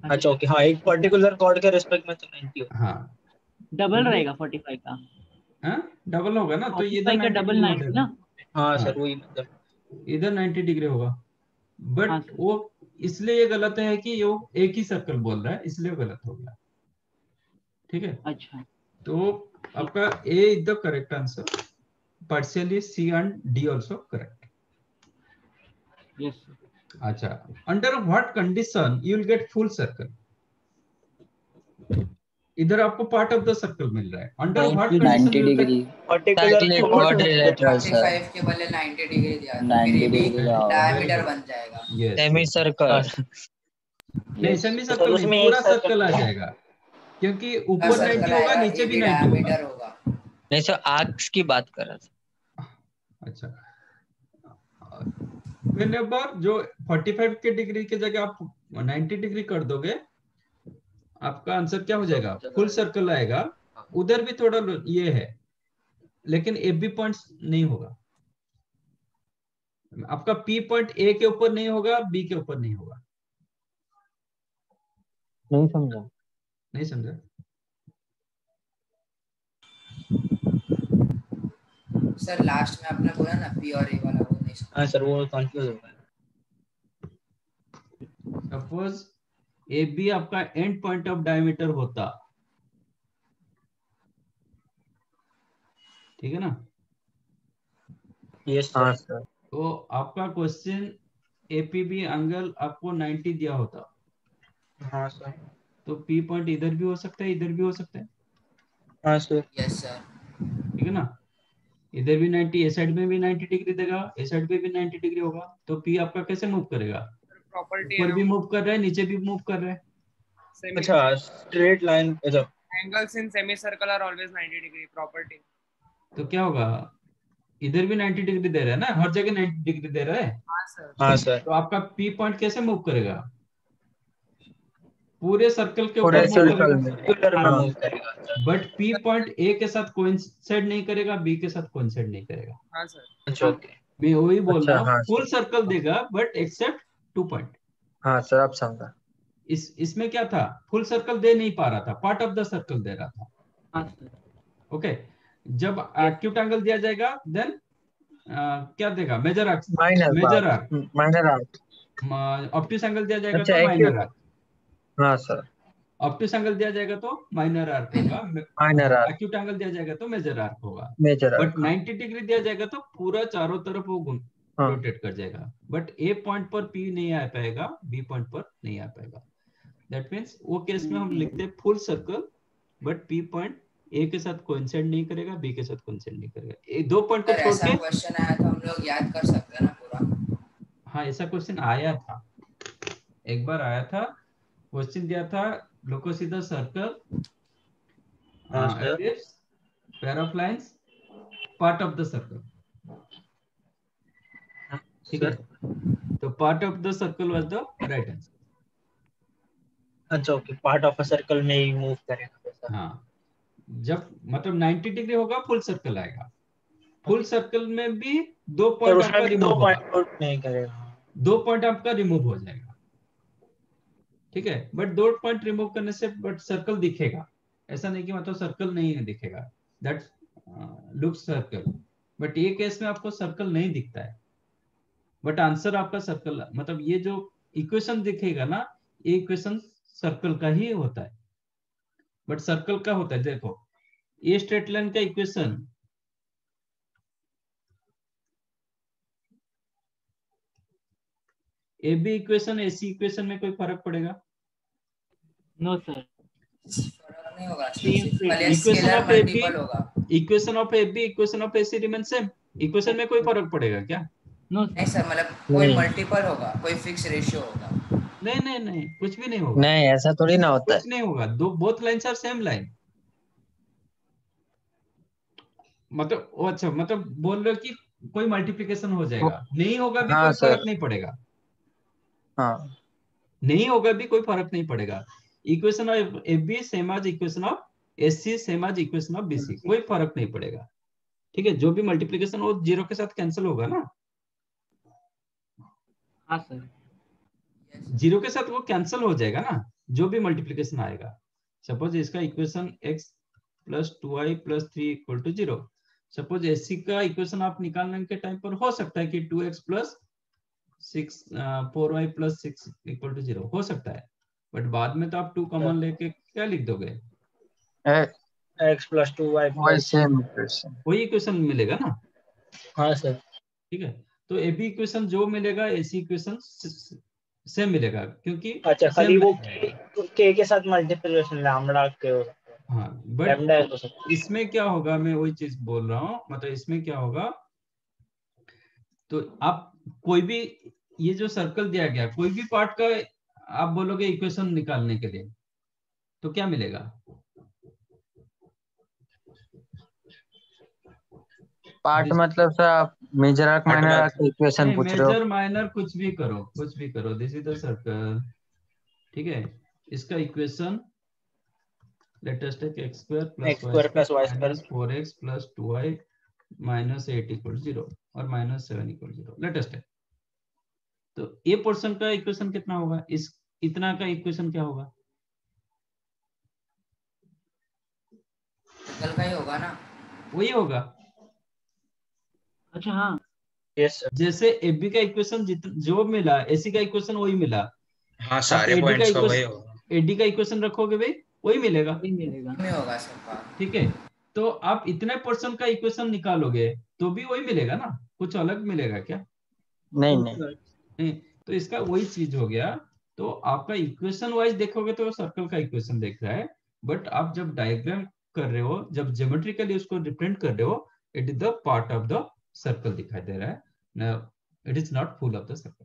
अच्छा ओके, हाँ एक पर्टिकुलर कॉर्ड के रिस्पेक्ट में तो 90 होगा। हाँ डबल रहेगा 45 का। हाँ डबल होगा ना, तो इधर 45 का 90 डबल डिग्री हो 90 जाएगा। ना। हाँ सर वही मतलब इधर 90 डिग्री होगा, बट वो इसलिए ये गलत है कि वो एक ही सर्कल बोल रहा है, इसलिए गलत हो गया। ठीक है, अच्छा, तो आपका A is the correct answer, partially C and D also correct. Yes. अच्छा, under what condition you will get full circle. इधर आपको पार्ट ऑफ द सर्कल मिल रहा है, under what condition 90 you will degree get particular quadrilateral sir, 45 के बदले 90 डिग्री दिया तो 90 फिर ये भी डिग्री का होगा। डायमीटर बन जाएगा। Semi circle. नहीं, सेमी सर्कल नहीं, उसमें एक पूरा सर्कल आ जाएगा, क्योंकि ऊपर 90 होगा, नीचे भी 90 होगा। नहीं सर, आर्क्स की बात कर रहा था। अच्छा, whenever जो 45 के डिग्री की जगह आप 90 डिग्री कर दोगे, आपका आंसर क्या हो जाएगा, फुल सर्कल आएगा। उधर भी थोड़ा ये है, लेकिन ए बी पॉइंट नहीं होगा आपका, पी पॉइंट ए के ऊपर नहीं होगा, बी के ऊपर नहीं होगा। नहीं समझा, नहीं समझा? सर लास्ट में आपने बोला ना पी और ए वाला, वो नहीं समझा। हाँ सर वो कंफ्यूज हो गया। सपोज ए बी आपका एंड पॉइंट ऑफ डायमीटर होता, ठीक है ना? Yes sir. तो आपका क्वेश्चन एपीबी एंगल आपको 90 दिया होता। हाँ सर। तो पी पॉइंट इधर भी हो सकता है, इधर भी हो सकता है। हाँ सर। Yes sir. ठीक है ना? इधर भी 90, ए साइड में भी 90 डिग्री देगा, ए साइड में भी 90 डिग्री होगा। तो पी आपका कैसे मूव करेगा, प्रॉपर्टी ऊपर भी मूव कर रहा है, नीचे भी मूव कर रहा है। अच्छा, स्ट्रेट लाइन, अच्छा angles in semicircle are always 90 degree property. तो क्या होगा, इधर भी 90 डिग्री दे रहा है ना, हर जगह 90 डिग्री दे रहा है। हाँ सर। हाँ सर। तो आपका पी पॉइंट कैसे मूव करेगा, पूरे सर्कल के पूरे ऊपर मूव सर्कल करेगा। बट पी पॉइंट ए के साथ कोइंसाइड नहीं करेगा, बी के साथ कोइंसाइड नहीं करेगा। हाँ सर। अच्छा ओके, मैं वही बोल रहा हूँ, हाँ फुल सर्कल देगा बट एक्सेप्ट 2 पॉइंट। हाँ सर आप समझा। इसमें क्या था, फुल सर्कल दे नहीं पा रहा था, पार्ट ऑफ द सर्कल दे रहा था। ओके, जब एक्यूट एंगल दिया जाएगा देन क्या देगा, major arc, major arc, minor arc. Obtuse angle दिया जाएगा अच्छा, तो माइनर आर्क, हाँ सर। ऑब्ट्यूस एंगल दिया जाएगा तो माइनर आर्क होगा, माइनर आर्क, एक्यूट एंगल दिया जाएगा तो मेजर आर्क होगा। Major arc. बट 90 डिग्री दिया जाएगा तो पूरा चारों तरफ वो रोटेट कर जाएगा। बट ए पॉइंट पर पी नहीं आ पाएगा, बी पॉइंट पर नहीं आ पाएगा। दैट मीन्स वो केस में हम लिखते हैं full circle, but P point A के साथ कोइंसाइड नहीं करेगा, बी के साथ कोइंसाइड नहीं करेगा। ये 2 पॉइंट को छोड़ ऐसा के क्वेश्चन आया तो हम लोग याद कर सकते हैं ना पूरा? हाँ, ऐसा क्वेश्चन आया था, एक बार आया था, क्वेश्चन दिया था, locus C the circle, pair of lines, part of the circle. ठीक है, तो part of the circle was the right answer. अच्छा okay, part of a circle में ही मूव करेगा वैसा। हाँ, जब मतलब 90 डिग्री होगा फुल सर्कल आएगा। फुल सर्कल में भी 2 और पॉइंट उसमें आपका भी रिमूव 2 होगा, पॉइंट आउट नहीं करेगा। 2 पॉइंट आपका रिमूव हो जाएगा, ठीक है। बट 2 पॉइंट रिमूव करने से बट सर्कल दिखेगा, ऐसा नहीं कि मतलब सर्कल नहीं दिखेगा, दैट लुक्स सर्कल, बट ये केस में आपको सर्कल नहीं दिखता है, बट आंसर आपका सर्कल, मतलब ये जो इक्वेशन दिखेगा ना, ये इक्वेशन सर्कल का ही होता है, बट सर्कल का होता है। देखो ये स्ट्रेट लाइन का equation, A B equation AC equation में कोई फर्क पड़ेगा? नो सर, फर्क नहीं होगा, सेम खाली equation scalar of A B, multiple होगा। Equation of A B equation of AC remain same, equation में कोई फर्क पड़ेगा क्या? नो नहीं सर, सर, मतलब कोई मल्टीपल होगा, कोई फिक्स रेशियो होगा। नहीं नहीं नहीं, कुछ भी नहीं होगा, नहीं ऐसा थोड़ी ना होता है। कुछ नहीं होगा, दो both lines are same line. मतलब अच्छा, मतलब बोल रहे हो कि कोई मल्टीप्लिकेशन हो जाएगा, नहीं होगा भी हाँ कोई फर्क सर, नहीं पड़ेगा, हाँ नहीं होगा भी कोई फर्क नहीं पड़ेगा। Equation of A B same as equation of AC same as equation of BC, कोई फर्क नहीं पड़ेगा, ठीक है। जो भी मल्टीप्लिकेशन वो जीरो के साथ कैंसिल होगा ना, हाँ सर, जीरो के साथ वो कैंसिल हो जाएगा ना, जो भी मल्टीप्लिकेशन आएगा। सपोज इसका equation x plus 2y plus 3 equal to 0, suppose AC का इक्वेशन आप निकालने के टाइम पर हो सकता है कि 2x plus 4y plus 6 equal to 0 हो सकता है, बट बाद में तो आप 2 कॉमन लेके क्या लिख दोगे? x प्लस 2y वही प्लस, सेम इक्वेशन। वही इक्वेशन मिलेगा ना, हाँ सर। ठीक है। तो ए बी इक्वेशन जो मिलेगा एसी इक्वेशन सेम मिलेगा, क्योंकि अच्छा, खाली सेम वो लाइन k के साथ मल्टीप्लिकेशन लैम्बडा के हो सकता है, हाँ, बट लैम्बडा हो सकता है। इसमें क्या होगा, मैं वही चीज बोल रहा हूँ, मतलब इसमें क्या होगा, तो आप कोई भी ये जो सर्कल दिया गया कोई भी पार्ट का आप बोलोगे इक्वेशन निकालने के लिए, तो क्या मिलेगा? पार्ट मतलब सर आप major arc minor arc equation नहीं, पूछ रहे हो? मेजर माइनर कुछ भी करो, कुछ भी करो, दिस इज द सर्कल, ठीक है। इसका equation let us take x square plus y square minus 4x plus 2y minus 8 equal 0 और minus 7 equal 0, let us take. तो ये पोर्शन का इक्वेशन कितना होगा, इस इतना का इक्वेशन क्या होगा? सर्कल का ही होगा ना, वही होगा। अच्छा हाँ, यस सर। जैसे ए बी का इक्वेशन जो मिला, एसी का इक्वेशन वही मिला, हाँ, आप सारे एडी का पॉइंट्स का वही इक्वेशन, होगा। एडी का इक्वेशन रखोगे भाई वही मिलेगा, वही मिलेगा, में होगा सर। ठीक है। तो आप इतने पोर्शन का इक्वेशन निकालोगे तो भी वही मिलेगा ना, कुछ अलग मिलेगा क्या? नहीं नहीं, नहीं, तो इसका वही चीज हो गया। तो आपका इक्वेशन वाइज देखोगे तो सर्कल का इक्वेशन देख रहा है, बट आप जब डायग्राम कर रहे हो, जब ज्योमेट्रिकली उसको रिप्रेजेंट कर रहे हो, it is the part of the circle दिखाई दे रहा है, it is not full of the circle.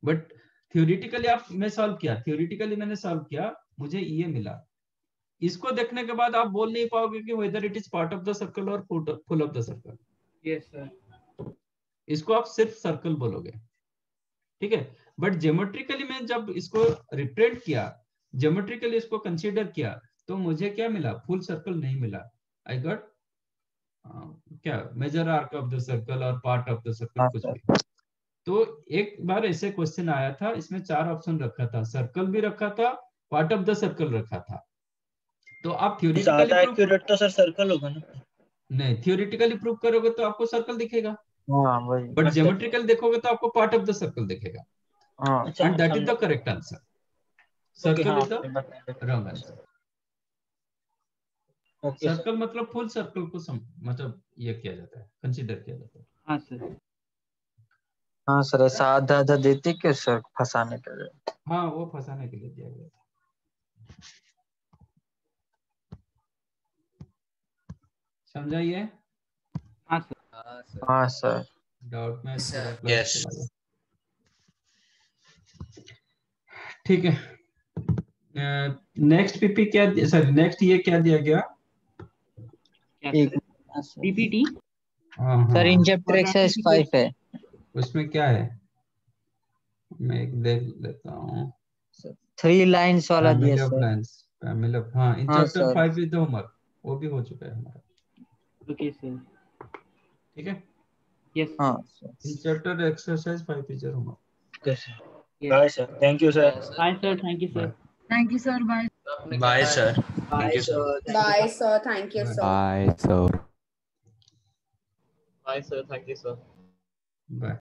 But theoretically आप मैं सॉल्व किया, थियोरिटिकली मैंने सॉल्व किया, मुझे ये मिला। इसको देखने के बाद आप बोल नहीं पाओगे कि whether it is part of the circle और full of the circle. Yes sir, इसको आप सिर्फ सर्कल बोलोगे, ठीक है। बट ज्योमेट्रिकली मैं जब इसको रिप्रेजेंट किया, ज्योमेट्रिकली इसको कंसीडर किया, तो मुझे क्या मिला? फुल सर्कल नहीं मिला, आई गॉट क्या major arc of the circle और पार्ट ऑफ द सर्कल, हाँ कुछ सर। भी। तो एक बार ऐसे क्वेश्चन आया था, इसमें 4 ऑप्शन रखा था, सर्कल भी रखा था, पार्ट ऑफ द सर्कल रखा था। तो आप थियोरिटिकली ज्यादा एक्यूरेट तो सर सर्कल होगा ना? नहीं, थियोरिटिकली प्रूव करोगे तो आपको सर्कल दिखेगा, हाँ वही। बट ज्योमेट्रिकल देखोगे तो आपको पार्ट ऑफ द सर्कल दिखेगा, हाँ and that is the correct answer. Circle is the wrong answer. Circle मतलब फुल सर्कल को मतलब ये किया जाता है, कंसीडर किया जाता है। हाँ सर, हाँ सर, ऐसा आधा आधा देते क्यों सर, फंसाने के लिए? हाँ, वो फंसाने के लिए दिया गया था। समझाइए। हाँ सर, हाँ सर। डाउट में पूरा क्लास यस। चला गया, ठीक है। नेक्स्ट पीपी क्या, सर नेक्स्ट ये क्या दिया गया? एक पीपीटी सर, इन चैप्टर एक्सरसाइज 5 है। उसमें क्या है, मैं एक देख लेता हूँ। 3 लाइन्स वाला दिया family of sir. Lines, family of, हाँ इन हाँ, चैप्टर सर। 5 विद होमवर्क वो भी हो चुका है हमारा। Okay sir. ठीक है, यस हाँ in chapter exercise 5 is your homework. Okay sir, bye sir, thank you sir. Bye sir, thank you sir. Thank you sir, bye. Bye sir, thank you sir. Bye sir, thank you sir. Bye sir. Bye, sir. Thank you, sir. Bye.